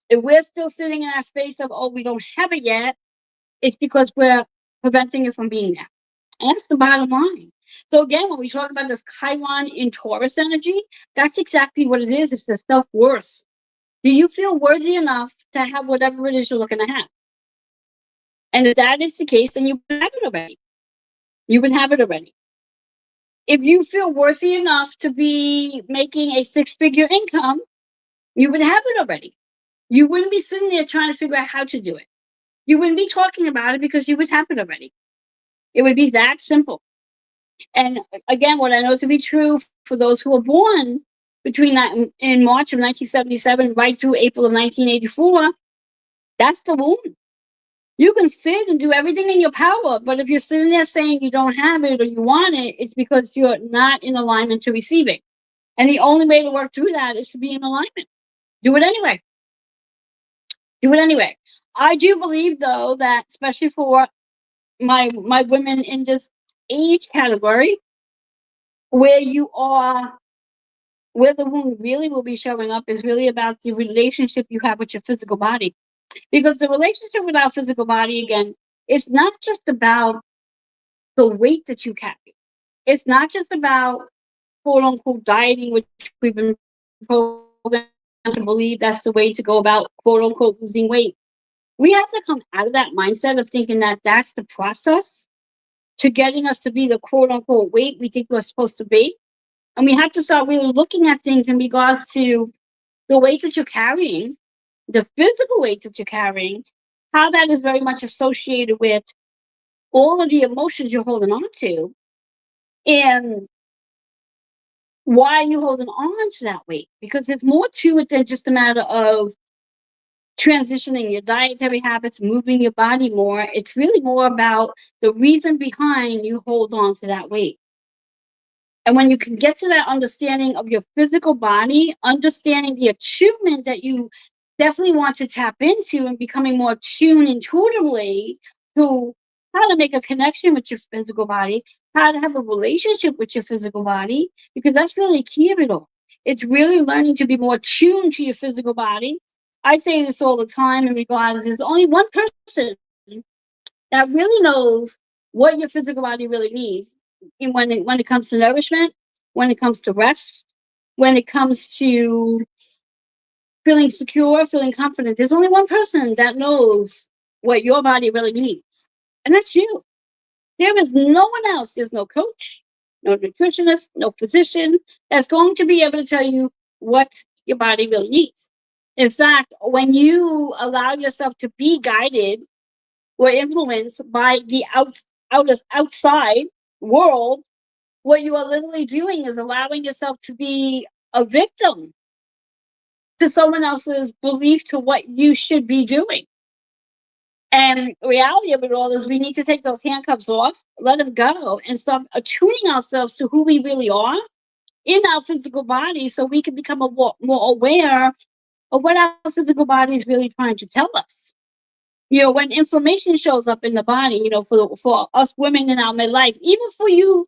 if we're still sitting in that space of, oh, we don't have it yet, it's because we're preventing it from being there. And that's the bottom line. So again, when we talk about this Chiron in Taurus energy, that's exactly what it is. It's the self-worth. Do you feel worthy enough to have whatever it is you're looking to have? And if that is the case, then you would have it already. You would have it already. If you feel worthy enough to be making a six-figure income, you would have it already. You wouldn't be sitting there trying to figure out how to do it. You wouldn't be talking about it because you would have it already. It would be that simple. And again, what I know to be true for those who were born between that in March of 1977 right through April of 1984, that's the womb. You can sit and do everything in your power, but if you're sitting there saying you don't have it or you want it, it's because you're not in alignment to receiving. And the only way to work through that is to be in alignment. Do it anyway. Do it anyway. I do believe, though, that especially for my women in this age category, where the wound really will be showing up is really about the relationship you have with your physical body. Because the relationship with our physical body, again, is not just about the weight that you carry. It's not just about quote unquote dieting, which we've been programmed to believe that's the way to go about quote unquote losing weight. We have to come out of that mindset of thinking that that's the process to getting us to be the quote unquote weight we think we're supposed to be. And we have to start really looking at things in regards to the weight that you're carrying, the physical weight that you're carrying, how that is very much associated with all of the emotions you're holding on to, and why are you holding on to that weight? Because there's more to it than just a matter of transitioning your dietary habits, moving your body more. It's really more about the reason behind you hold on to that weight. And when you can get to that understanding of your physical body, understanding the attunement that you definitely want to tap into and becoming more tuned intuitively to how to make a connection with your physical body, how to have a relationship with your physical body, because that's really key of it all. It's really learning to be more tuned to your physical body. I say this all the time in regards, there's only one person that really knows what your physical body really needs. And when it comes to nourishment, when it comes to rest, when it comes to feeling secure, feeling confident, there's only one person that knows what your body really needs, and that's you. There is no one else. There's no coach, no nutritionist, no physician that's going to be able to tell you what your body really needs. In fact, when you allow yourself to be guided or influenced by the outside world, what you are literally doing is allowing yourself to be a victim to someone else's belief to what you should be doing. And reality of it all is we need to take those handcuffs off, let them go, and start attuning ourselves to who we really are in our physical body so we can become more aware of what our physical body is really trying to tell us. When inflammation shows up in the body, for us women in our midlife, even for you,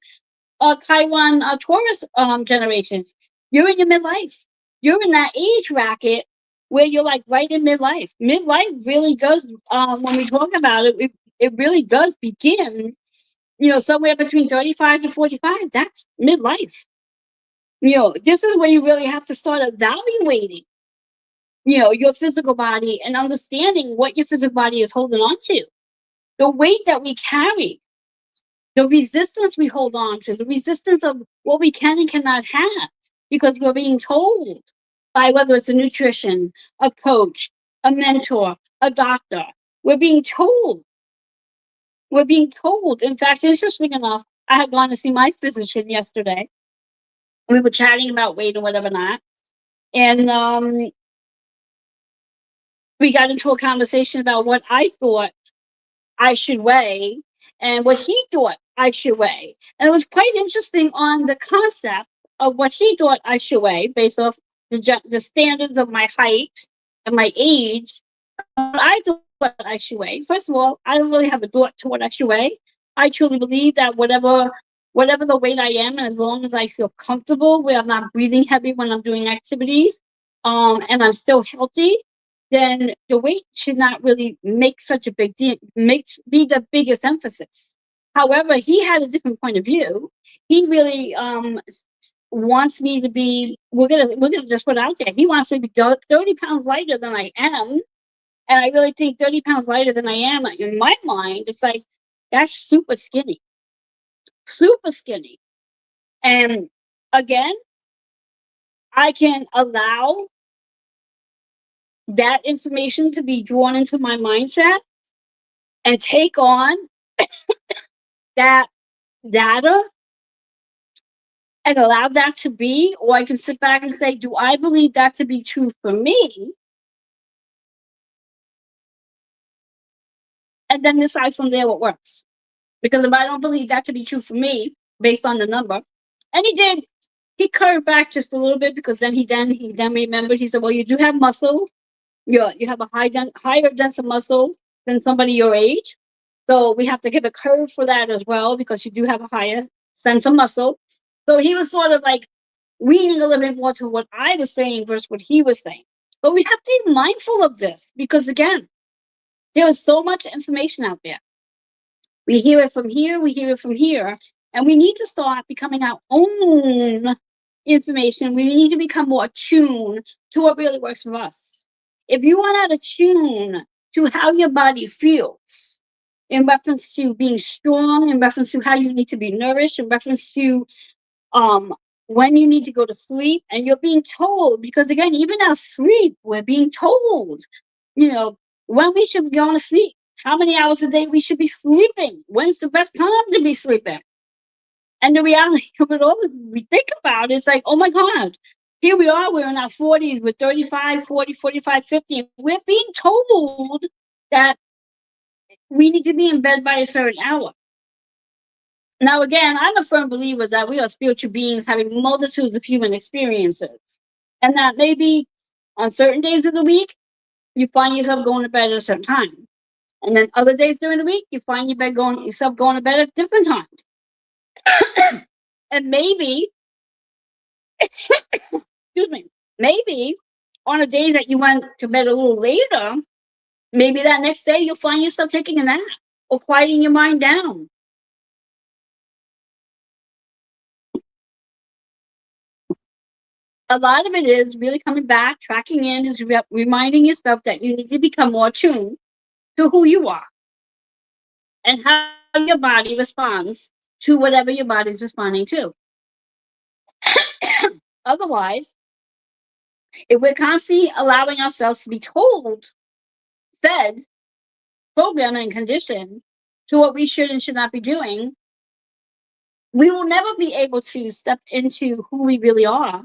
Chiron, Taurus generations, you're in your midlife. You're in that age bracket where you're like right in midlife. Midlife really does, when we talk about it really does begin, somewhere between 35 to 45. That's midlife. This is where you really have to start evaluating, your physical body and understanding what your physical body is holding on to. The weight that we carry, the resistance we hold on to, the resistance of what we can and cannot have, because we're being told by whether it's a nutrition, a coach, a mentor, a doctor. We're being told. We're being told. In fact, interesting enough, I had gone to see my physician yesterday. We were chatting about weight and whatever not. And we got into a conversation about what I thought I should weigh and what he thought I should weigh. And it was quite interesting on the concept of what he thought I should weigh based off the standards of my height and my age. What I thought I should weigh. First of all, I don't really have a thought to what I should weigh. I truly believe that whatever the weight I am, and as long as I feel comfortable where I'm not breathing heavy when I'm doing activities, and I'm still healthy, then the weight should not really make such a big deal, be the biggest emphasis. However, he had a different point of view. He really wants me to be. We're gonna just put it out there. He wants me to be 30 pounds lighter than I am, and I really think 30 pounds lighter than I am, in my mind, it's like that's super skinny, super skinny. And again, I can allow that information to be drawn into my mindset and take on that data and allow that to be, or I can sit back and say, do I believe that to be true for me? And then decide from there what works. Because if I don't believe that to be true for me, based on the number, and he curved back just a little bit, because then he remembered. He said, well, you do have muscle. You have a higher denser muscle than somebody your age. So we have to give a curve for that as well, because you do have a higher sense of muscle. So he was sort of like weaning a little bit more to what I was saying versus what he was saying. But we have to be mindful of this, because again, there is so much information out there. We hear it from here, we hear it from here, and we need to start becoming our own information. We need to become more attuned to what really works for us. If you are not attuned to how your body feels in reference to being strong, in reference to how you need to be nourished, in reference to when you need to go to sleep, and you're being told, because again, even our sleep, we're being told, when we should be going to sleep, how many hours a day we should be sleeping, when's the best time to be sleeping. And the reality of it all, we think about, it's like, oh my God, here we are, we're in our 40s, we're 35, 40, 45, 50. We're being told that we need to be in bed by a certain hour. Now, again, I'm a firm believer that we are spiritual beings having multitudes of human experiences. And that maybe on certain days of the week, you find yourself going to bed at a certain time. And then other days during the week, you find yourself going to bed at different times. And maybe, excuse me, maybe on the days that you went to bed a little later, maybe that next day you'll find yourself taking a nap or quieting your mind down. A lot of it is really coming back, tracking in, is reminding yourself that you need to become more attuned to who you are and how your body responds to whatever your body's responding to. Otherwise, if we're constantly allowing ourselves to be told, fed, programmed, and conditioned to what we should and should not be doing, we will never be able to step into who we really are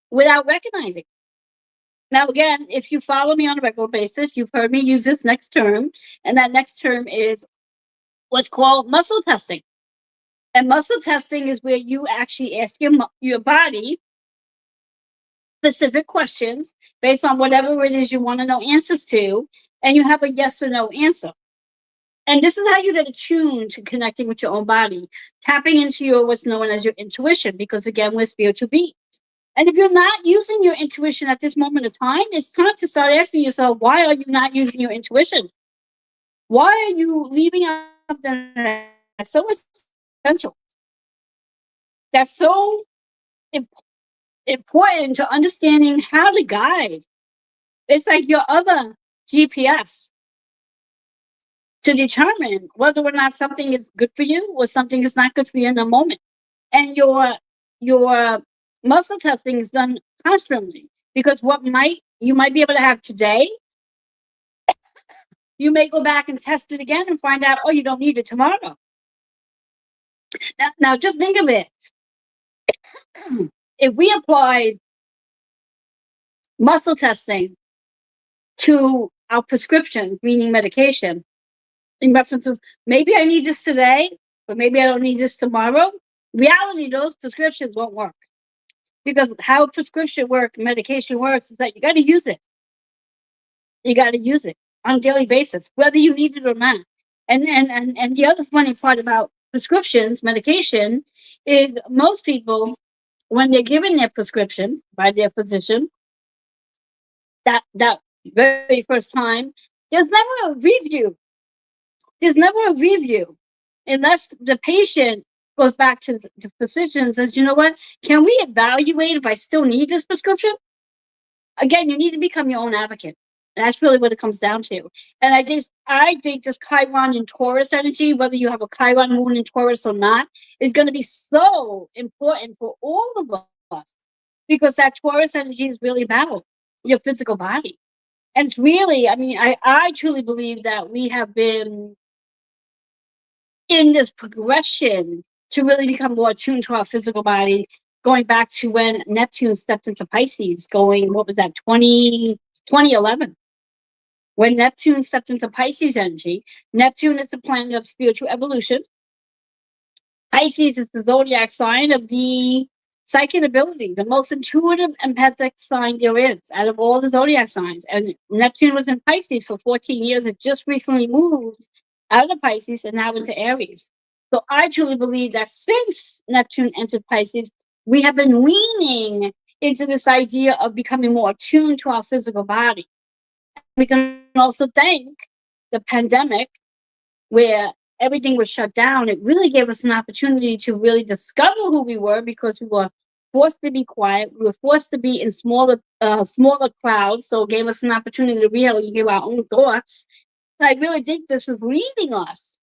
without recognizing. Now, again, if you follow me on a regular basis, you've heard me use this next term, and that next term is what's called muscle testing. And muscle testing is where you actually ask your body specific questions based on whatever it is you want to know answers to, and you have a yes or no answer. And this is how you get attuned to connecting with your own body, tapping into your what's known as your intuition, because again, we're spiritual beings. And if you're not using your intuition at this moment of time, it's time to start asking yourself, why are you not using your intuition? Why are you leaving out something that's so essential? That's so important to understanding how to guide. It's like your other GPS to determine whether or not something is good for you or something is not good for you in the moment. And your muscle testing is done constantly, because what might you might be able to have today, you may go back and test it again and find out, oh, you don't need it tomorrow. Now just think of it. If we applied muscle testing to our prescriptions, meaning medication, in reference of maybe I need this today, but maybe I don't need this tomorrow. Reality, those prescriptions won't work, because how prescription work, medication works, is that you got to use it. You got to use it on a daily basis, whether you need it or not. And the other funny part about prescriptions, medication, is most people, when they're given their prescription by their physician, that very first time, there's never a review. There's never a review unless the patient goes back to the physician and says, you know what, can we evaluate if I still need this prescription? Again, you need to become your own advocate. That's really what it comes down to. And I think this Chiron and Taurus energy, whether you have a Chiron moon in Taurus or not, is going to be so important for all of us, because that Taurus energy is really about your physical body. And it's really, I mean, I truly believe that we have been in this progression to really become more attuned to our physical body, going back to when Neptune stepped into Pisces, what was that, 2011? When Neptune stepped into Pisces energy, Neptune is the planet of spiritual evolution. Pisces is the zodiac sign of the psychic ability, the most intuitive, empathic sign there is out of all the zodiac signs. And Neptune was in Pisces for 14 years. It just recently moved out of Pisces and now into Aries. So I truly believe that since Neptune entered Pisces, we have been leaning into this idea of becoming more attuned to our physical body. We can also thank the pandemic, where everything was shut down. It really gave us an opportunity to really discover who we were, because we were forced to be quiet. We were forced to be in smaller crowds. So it gave us an opportunity to really hear our own thoughts. And I really think this was leading us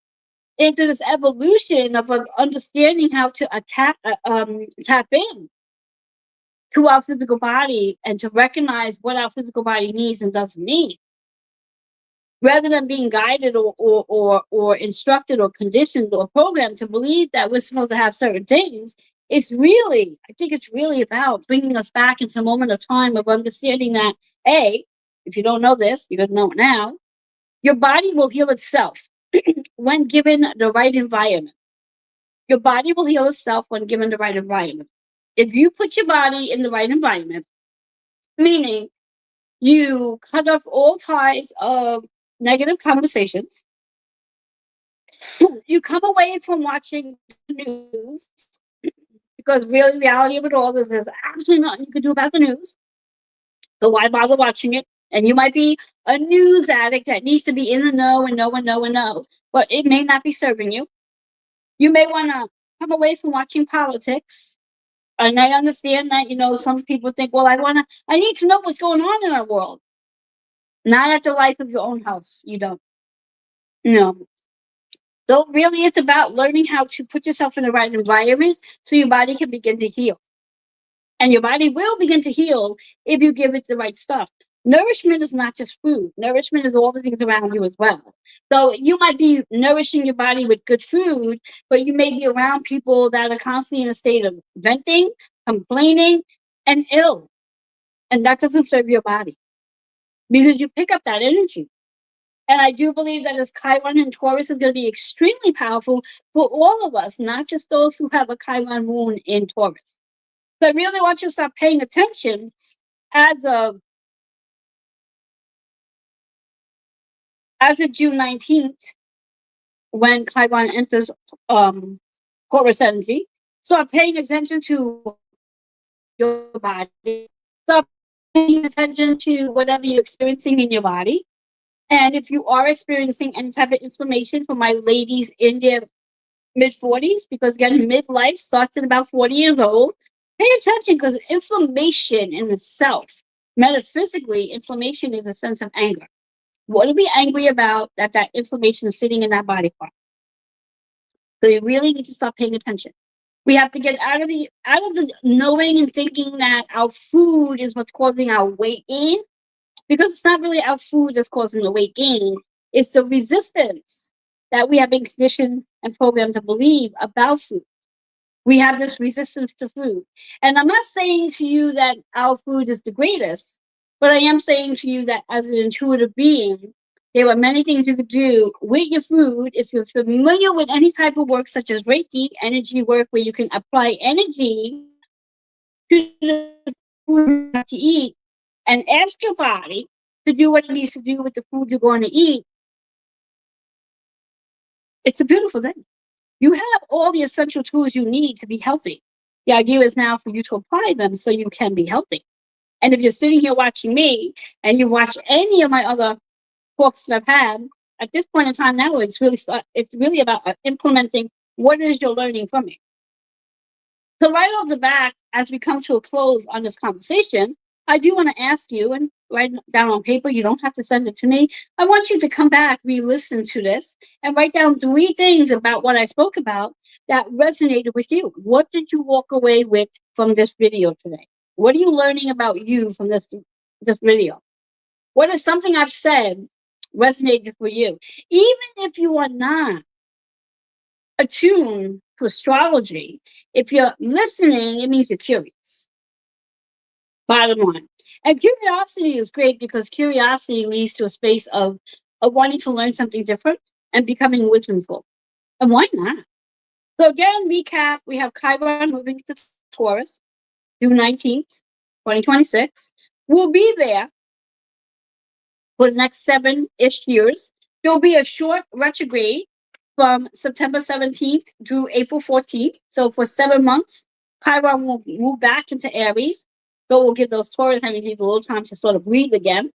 into this evolution of us understanding how to tap in to our physical body and to recognize what our physical body needs and doesn't need, rather than being guided or instructed or conditioned or programmed to believe that we're supposed to have certain things. I think it's really about bringing us back into a moment of time of understanding that, if you don't know this, you're going to know it now, your body will heal itself when given the right environment. Your body will heal itself when given the right environment. If you put your body in the right environment, meaning you cut off all ties of negative conversations, you come away from watching the news, because really, reality of it all is there's absolutely nothing you can do about the news. So why bother watching it? And you might be a news addict that needs to be in the know and know and know and know, but it may not be serving you. You may want to come away from watching politics. And I understand that, some people think, well, I need to know what's going on in our world. Not at the life of your own house. You don't. No. So really, it's about learning how to put yourself in the right environment so your body can begin to heal. And your body will begin to heal if you give it the right stuff. Nourishment is not just food. Nourishment is all the things around you as well. So you might be nourishing your body with good food, but you may be around people that are constantly in a state of venting, complaining, and ill. And that doesn't serve your body, because you pick up that energy. And I do believe that this Chiron in Taurus is going to be extremely powerful for all of us, not just those who have a Chiron moon in Taurus. So I really want you to start paying attention as of June 19th, when Chiron enters Taurus energy. Start paying attention to your body. Start paying attention to whatever you're experiencing in your body. And if you are experiencing any type of inflammation, for my ladies in their mid 40s, because again, midlife starts at about 40 years old, pay attention, because inflammation in itself, metaphysically, inflammation is a sense of anger. What are we angry about that inflammation is sitting in that body part? So you really need to start paying attention. We have to get out of the knowing and thinking that our food is what's causing our weight gain, because it's not really our food that's causing the weight gain. It's the resistance that we have been conditioned and programmed to believe about food. We have this resistance to food. And I'm not saying to you that our food is the greatest, but I am saying to you that as an intuitive being, there are many things you could do with your food if you're familiar with any type of work, such as Reiki, energy work, where you can apply energy to the food you have to eat and ask your body to do what it needs to do with the food you're going to eat. It's a beautiful thing. You have all the essential tools you need to be healthy. The idea is now for you to apply them so you can be healthy. And if you're sitting here watching me and you watch any of my other talks that I've had, at this point in time now, it's really about implementing what it is you're learning from me. So right off the bat, as we come to a close on this conversation, I do want to ask you, and write down on paper, you don't have to send it to me. I want you to come back, re-listen to this, and write down 3 things about what I spoke about that resonated with you. What did you walk away with from this video today? What are you learning about you from this video? What is something I've said resonated for you? Even if you are not attuned to astrology, if you're listening, it means you're curious. Bottom line. And curiosity is great, because curiosity leads to a space of wanting to learn something different and becoming wisdomful. And why not? So again, recap, we have Chiron moving to Taurus, June 19th, 2026. We'll be there for the next 7-ish years. There'll be a short retrograde from September 17th through April 14th. So for 7 months, Chiron will move back into Aries. So we'll give those Taurus energies a little time to sort of breathe again.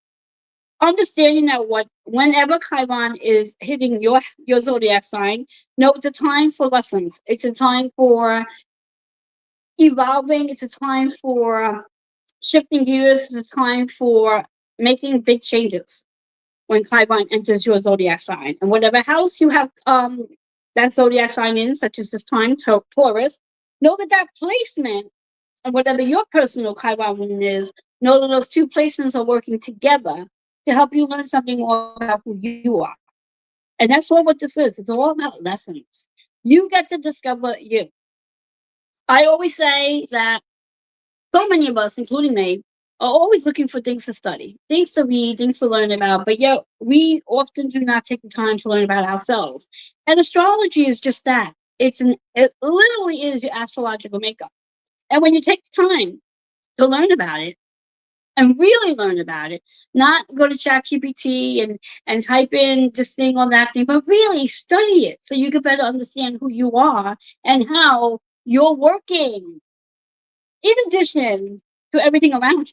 Understanding that whenever Chiron is hitting your zodiac sign, no, it's a time for lessons. It's a time for evolving. It's a time for shifting gears. It's a time for making big changes when Chiron enters your zodiac sign. And whatever house you have that zodiac sign in, such as this time, Taurus, know that placement, and whatever your personal Chiron is, know that those 2 placements are working together to help you learn something more about who you are. And that's what this is. It's all about lessons. You get to discover you. I always say that so many of us, including me, are always looking for things to study, things to read, things to learn about, but yet we often do not take the time to learn about ourselves. And astrology is just that. It literally is your astrological makeup. And when you take the time to learn about it, and really learn about it, not go to ChatGPT and type in this thing or that thing, but really study it so you can better understand who you are and how you're working, in addition to everything around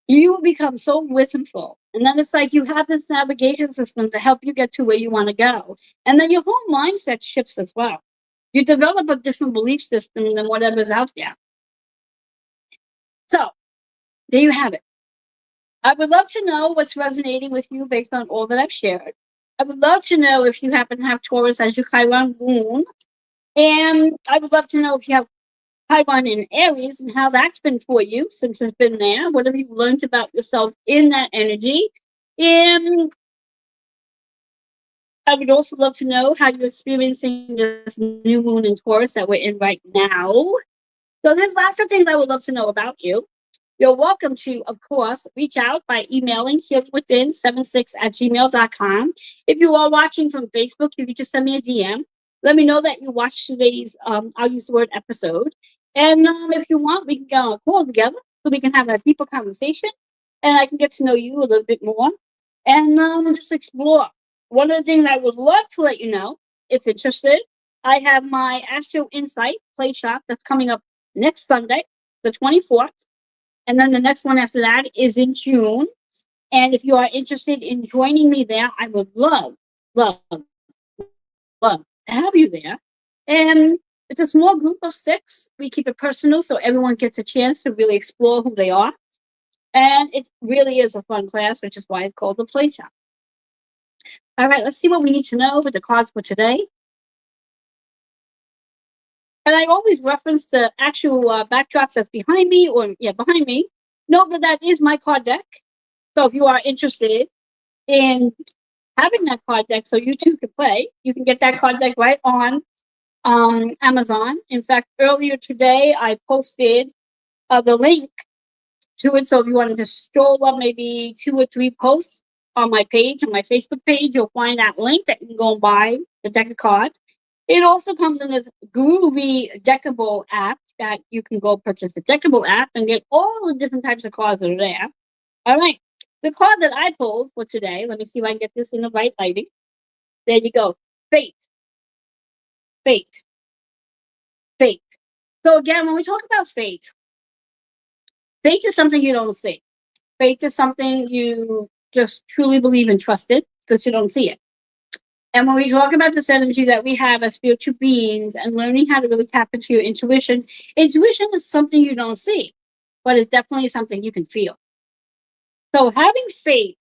you. You will become so wisdomful. And then it's like you have this navigation system to help you get to where you want to go. And then your whole mindset shifts as well. You develop a different belief system than whatever's out there. So, there you have it. I would love to know what's resonating with you based on all that I've shared. I would love to know if you happen to have Taurus as your Chiron moon. And I would love to know if you have Chiron in Aries and how that's been for you since it's been there. What have you learned about yourself in that energy? And I would also love to know how you're experiencing this new moon in Taurus that we're in right now. So there's lots of things I would love to know about you. You're welcome to, of course, reach out by emailing healingwithin76@gmail.com. If you are watching from Facebook, you can just send me a DM. Let me know that you watched today's, I'll use the word episode. And if you want, we can get on a call together so we can have a deeper conversation and I can get to know you a little bit more and just explore. One of the things I would love to let you know, if interested, I have my Astro Insight play shop that's coming up next Sunday, the 24th. And then the next one after that is in June. And if you are interested in joining me there, I would love, love, love to have you there. And it's a small group of 6. We keep it personal so everyone gets a chance to really explore who they are. And it really is a fun class, which is why it's called the Play Shop. All right, let's see what we need to know with the cards for today. And I always reference the actual backdrops that's behind me, behind me. Note that that is my card deck. So if you are interested in having that card deck so you too can play, you can get that card deck right on Amazon. In fact, earlier today, I posted the link to it. So if you want to just scroll up maybe 2 or 3 posts on my page, on my Facebook page, you'll find that link that you can go and buy the deck of cards. It also comes in this groovy Deckable app that you can go purchase the Deckable app and get all the different types of cards that are there. All right. The card that I pulled for today, let me see if I can get this in the right lighting. There you go. Fate. Fate. Fate. So again, when we talk about fate, fate is something you don't see. Fate is something you just truly believe and trust it because you don't see it. And when we talk about this energy that we have as spiritual beings and learning how to really tap into your intuition, intuition is something you don't see, but it's definitely something you can feel. So having faith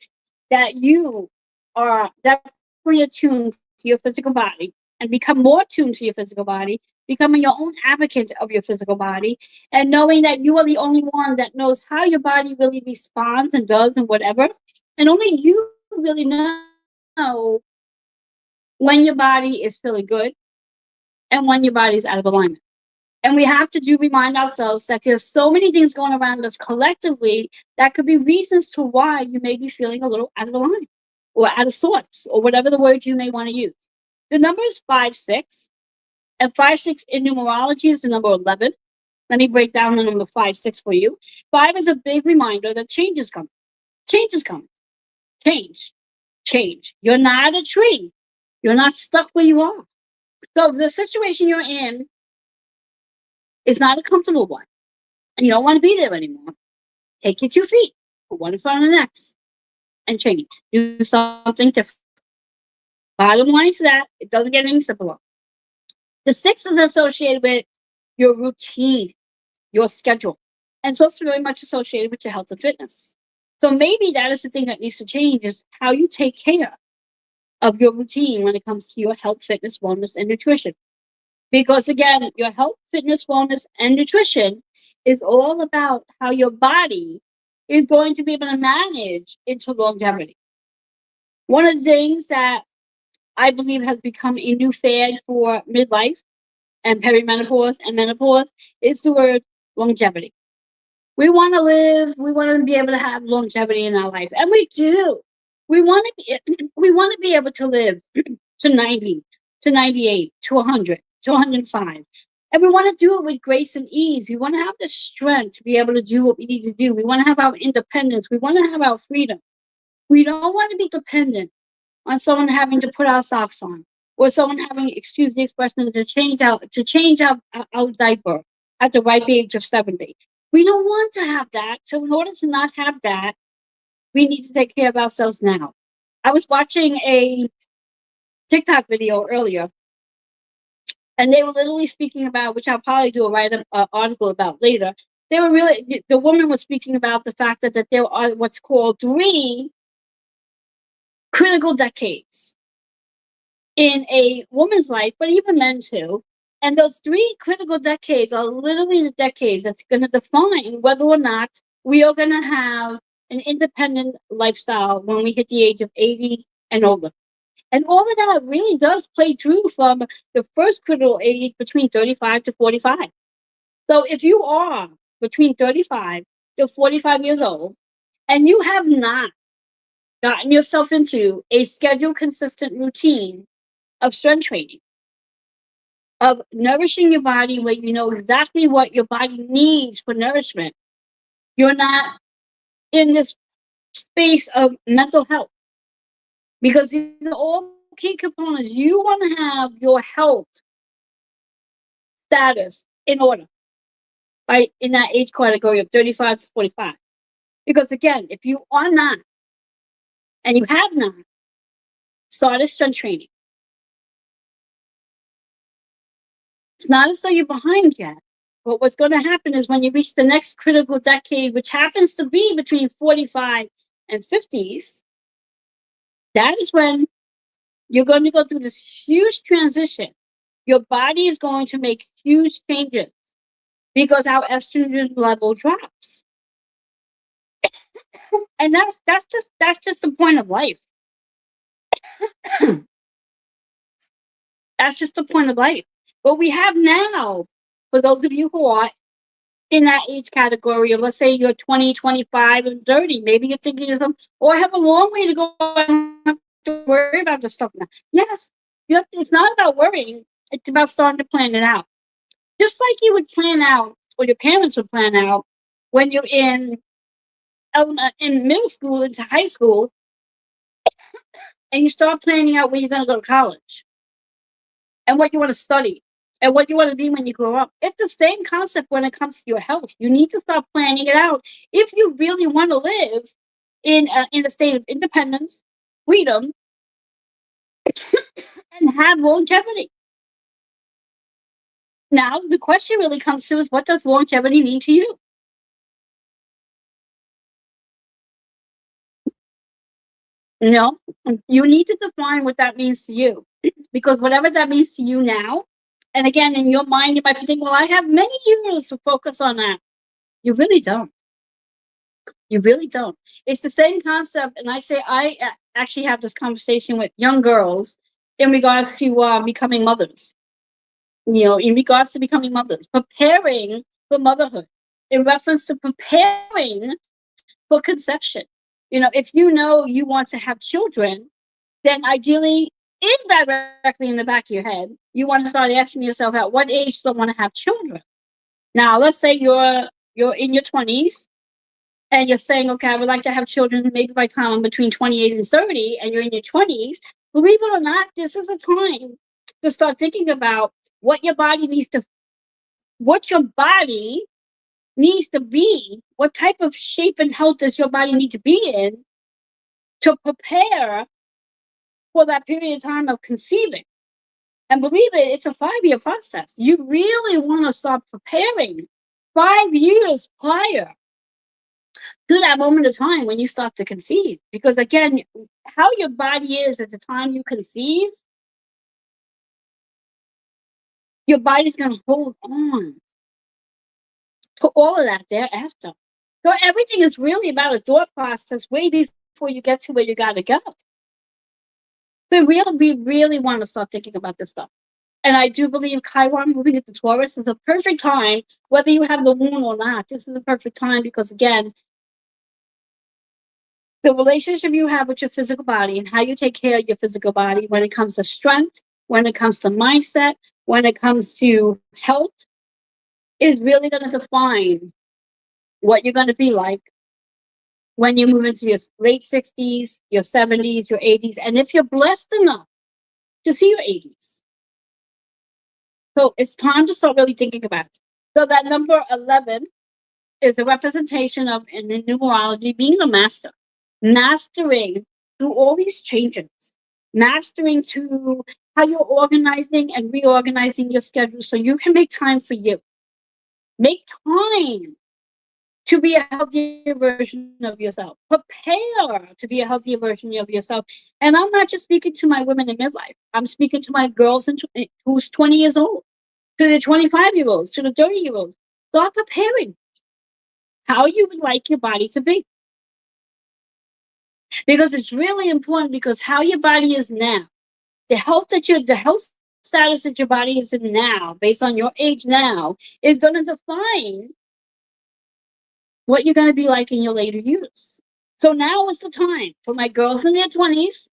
that you are definitely attuned to your physical body and become more attuned to your physical body, becoming your own advocate of your physical body, and knowing that you are the only one that knows how your body really responds and does and whatever, and only you really know when your body is feeling good and when your body is out of alignment. And we have to remind ourselves that there's so many things going around us collectively that could be reasons to why you may be feeling a little out of alignment or out of sorts or whatever the word you may want to use. The number is 5-6, and 5-6 in numerology is the number 11. Let me break down the number 5-6 for you. 5 is a big reminder that change is coming. Change is coming. Change. Change. You're not a tree. You're not stuck where you are. So the situation you're in is not a comfortable one, and you don't want to be there anymore. Take your 2 feet, put one in front of the next, and change. Do something different. Bottom line to that, it doesn't get any simpler. The 6 is associated with your routine, your schedule, and it's also very much associated with your health and fitness. So maybe that is the thing that needs to change is how you take care of your routine when it comes to your health, fitness, wellness, and nutrition. Because again, your health, fitness, wellness, and nutrition is all about how your body is going to be able to manage into longevity. One of the things that I believe has become a new fad for midlife and perimenopause and menopause is the word longevity. We want to live, we want to be able to have longevity in our life, and we do. We want to be able to live to 90, to 98, to 100, to 105. And we want to do it with grace and ease. We want to have the strength to be able to do what we need to do. We want to have our independence. We want to have our freedom. We don't want to be dependent on someone having to put our socks on or someone having, excuse the expression, to change our diaper at the ripe age of 70. We don't want to have that. So in order to not have that, we need to take care of ourselves now. I was watching a TikTok video earlier, and they were literally speaking about, which I'll probably do a write-up article about later. The woman was speaking about the fact that there are what's called 3 critical decades in a woman's life, but even men too. And those 3 critical decades are literally the decades that's going to define whether or not we are going to have an independent lifestyle when we hit the age of 80 and older. And all of that really does play through from the first critical age between 35 to 45. So if you are between 35 you're 45 years old, and you have not gotten yourself into a scheduled, consistent routine of strength training, of nourishing your body where you know exactly what your body needs for nourishment, you're not in this space of mental health, because these are all key components. You want to have your health status in order, right, in that age category of 35 to 45. Because again, if you are not, and you have not started strength training, it's not as though you're behind yet. But what's going to happen is when you reach the next critical decade, which happens to be between 45 and 50s, that is when you're going to go through this huge transition. Your body is going to make huge changes because our estrogen level drops. And that's just the point of life. That's just the point of life. What we have now, for those of you who are in that age category of, let's say you're 20, 25, and 30, maybe you're thinking to yourself, oh, I have a long way to go. I don't have to worry about this stuff now. Yes, it's not about worrying. It's about starting to plan it out. Just like you would plan out, or your parents would plan out, when you're in middle school into high school, and you start planning out where you're going to go to college and what you want to study and what you want to be when you grow up. It's the same concept when it comes to your health. You need to start planning it out if you really want to live in a state of independence, freedom, and have longevity. Now, the question really comes to is, what does longevity mean to you? No, you need to define what that means to you, because whatever that means to you now, and again, in your mind, you might be thinking, well, I have many years to focus on that. You really don't. You really don't. It's the same concept. And I actually have this conversation with young girls in regards to becoming mothers, in regards to becoming mothers, preparing for motherhood, in reference to preparing for conception. If you know you want to have children, then ideally, indirectly in the back of your head, you want to start asking yourself, at what age do I want to have children? Now, let's say you're in your 20s and you're saying, okay, I would like to have children maybe by the time I'm between 28 and 30, and you're in your 20s. Believe it or not, this is a time to start thinking about what your body needs to be, what type of shape and health does your body need to be in to prepare for that period of time of conceiving. And believe it, it's a 5-year process. You really want to start preparing 5 years prior to that moment of time when you start to conceive. Because again, how your body is at the time you conceive, your body's going to hold on to all of that thereafter. So everything is really about a thought process way before you get to where you got to go. So we really want to start thinking about this stuff. And I do believe Chiron moving into Taurus is a perfect time, whether you have the moon or not. This is a perfect time because, again, the relationship you have with your physical body and how you take care of your physical body when it comes to strength, when it comes to mindset, when it comes to health, is really going to define what you're going to be like when you move into your late 60s, your 70s, your 80s, and if you're blessed enough to see your 80s. So it's time to start really thinking about it. So that number 11 is a representation of, in numerology, being a master. Mastering through all these changes. Mastering to how you're organizing and reorganizing your schedule so you can make time for you. Make time to be a healthier version of yourself. Prepare to be a healthier version of yourself. And I'm not just speaking to my women in midlife. I'm speaking to my girls who's 20 years old, to the 25-year-olds, to the 30-year-olds. Start preparing how you would like your body to be. Because it's really important, because how your body is now, the health status that your body is in now, based on your age now, is going to define what you're going to be like in your later years. So now is the time for my girls in their 20s,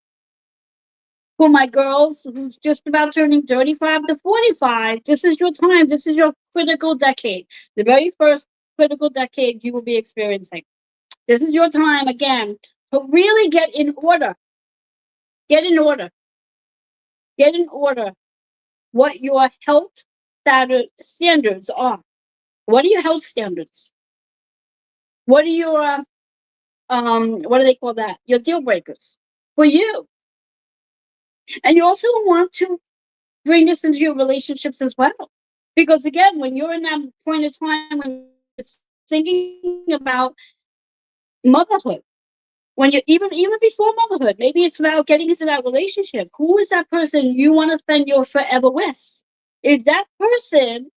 for my girls who's just about turning 35 to 45. This is your time. This is your critical decade, the very first critical decade you will be experiencing. This is your time again to really get in order. Get in order. Get in order what your health standards are. What are your health standards? What are your what do they call that? Your deal breakers for you. And you also want to bring this into your relationships as well. Because again, when you're in that point of time when you're thinking about motherhood, when you even before motherhood, maybe it's about getting into that relationship. Who is that person you want to spend your forever with? Is that person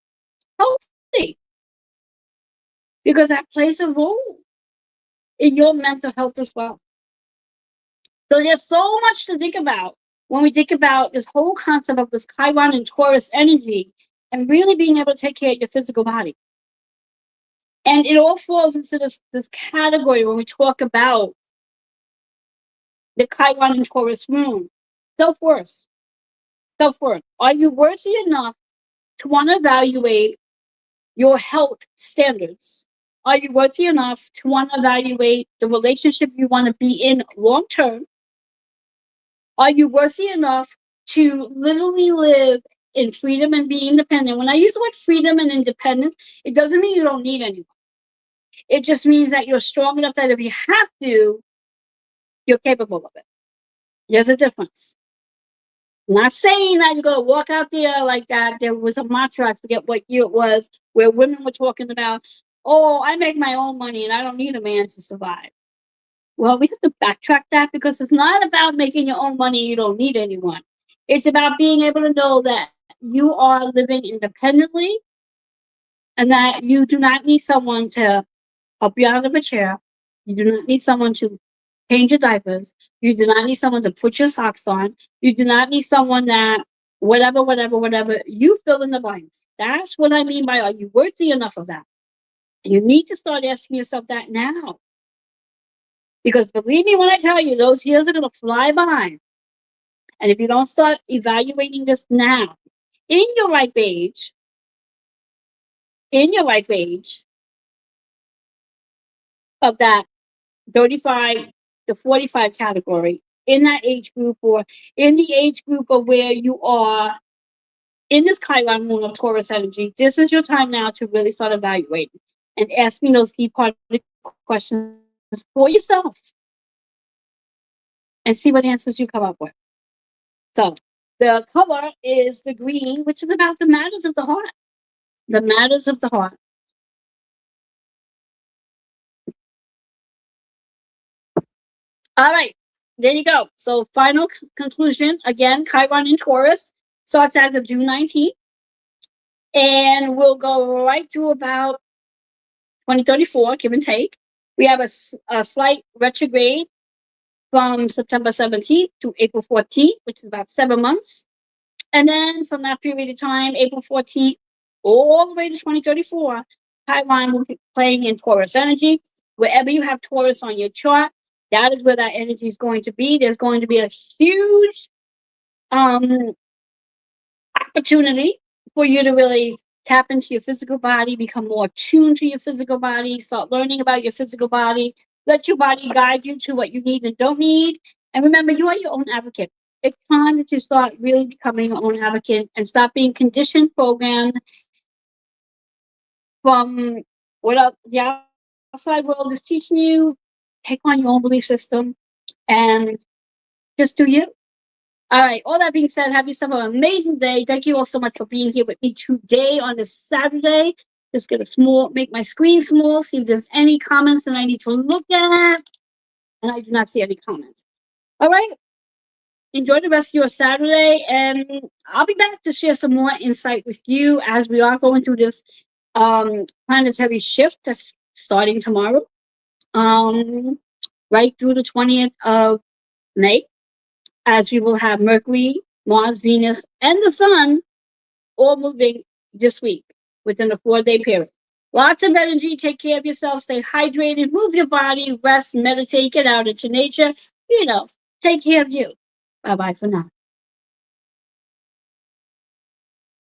healthy? Because that plays a role in your mental health as well. So there's so much to think about when we think about this whole concept of this Chiron and Taurus energy and really being able to take care of your physical body. And it all falls into this category when we talk about the Chiron and Taurus moon. Self-worth. Self-worth. Are you worthy enough to want to evaluate your health standards? Are you worthy enough to want to evaluate the relationship you want to be in long term? Are you worthy enough to literally live in freedom and be independent? When I use the word freedom and independent, it doesn't mean you don't need anyone. It just means that you're strong enough that if you have to, you're capable of it. There's a difference. I'm not saying that you're going to walk out there like that. There was a mantra, I forget what year it was, where women were talking about, oh, I make my own money and I don't need a man to survive. Well, we have to backtrack that because it's not about making your own money. You don't need anyone. It's about being able to know that you are living independently and that you do not need someone to help you out of a chair. You do not need someone to change your diapers. You do not need someone to put your socks on. You do not need someone that whatever. You fill in the blanks. That's what I mean by, are you worthy enough of that? You need to start asking yourself that now. Because believe me when I tell you, those years are going to fly by. And if you don't start evaluating this now, in your ripe age, of that 35 to 45 category, in that age group, or in the age group of where you are in this Chiron moon of Taurus energy, this is your time now to really start evaluating and asking those key part questions for yourself and see what answers you come up with. So the color is the green, which is about the matters of the heart. The matters of the heart. All right, there you go. So final conclusion, again, Chiron in Taurus starts as of June 19th. And we'll go right to about 2034, give and take. We have a slight retrograde from September 17th to April 14th, which is about 7 months. And then from that period of time, April 14th, all the way to 2034, Chiron will be playing in Taurus energy. Wherever you have Taurus on your chart, that is where that energy is going to be. There's going to be a huge opportunity for you to really tap into your physical body, become more attuned to your physical body, start learning about your physical body, let your body guide you to what you need and don't need. And remember, you are your own advocate. It's time that you start really becoming your own advocate and stop being conditioned, programmed from what the outside world is teaching you. Take on your own belief system and just do you. All right, all that being said, have yourself an amazing day. Thank you all so much for being here with me today on this Saturday. Just gonna make my screen small, see if there's any comments that I need to look at. And I do not see any comments. All right, enjoy the rest of your Saturday, and I'll be back to share some more insight with you as we are going through this planetary shift that's starting tomorrow, right through the 20th of May, as we will have Mercury, Mars, Venus, and the Sun all moving this week within a 4-day period. Lots of energy. Take care of yourself. Stay hydrated. Move your body. Rest. Meditate. Get out into nature. Take care of you. Bye bye for now.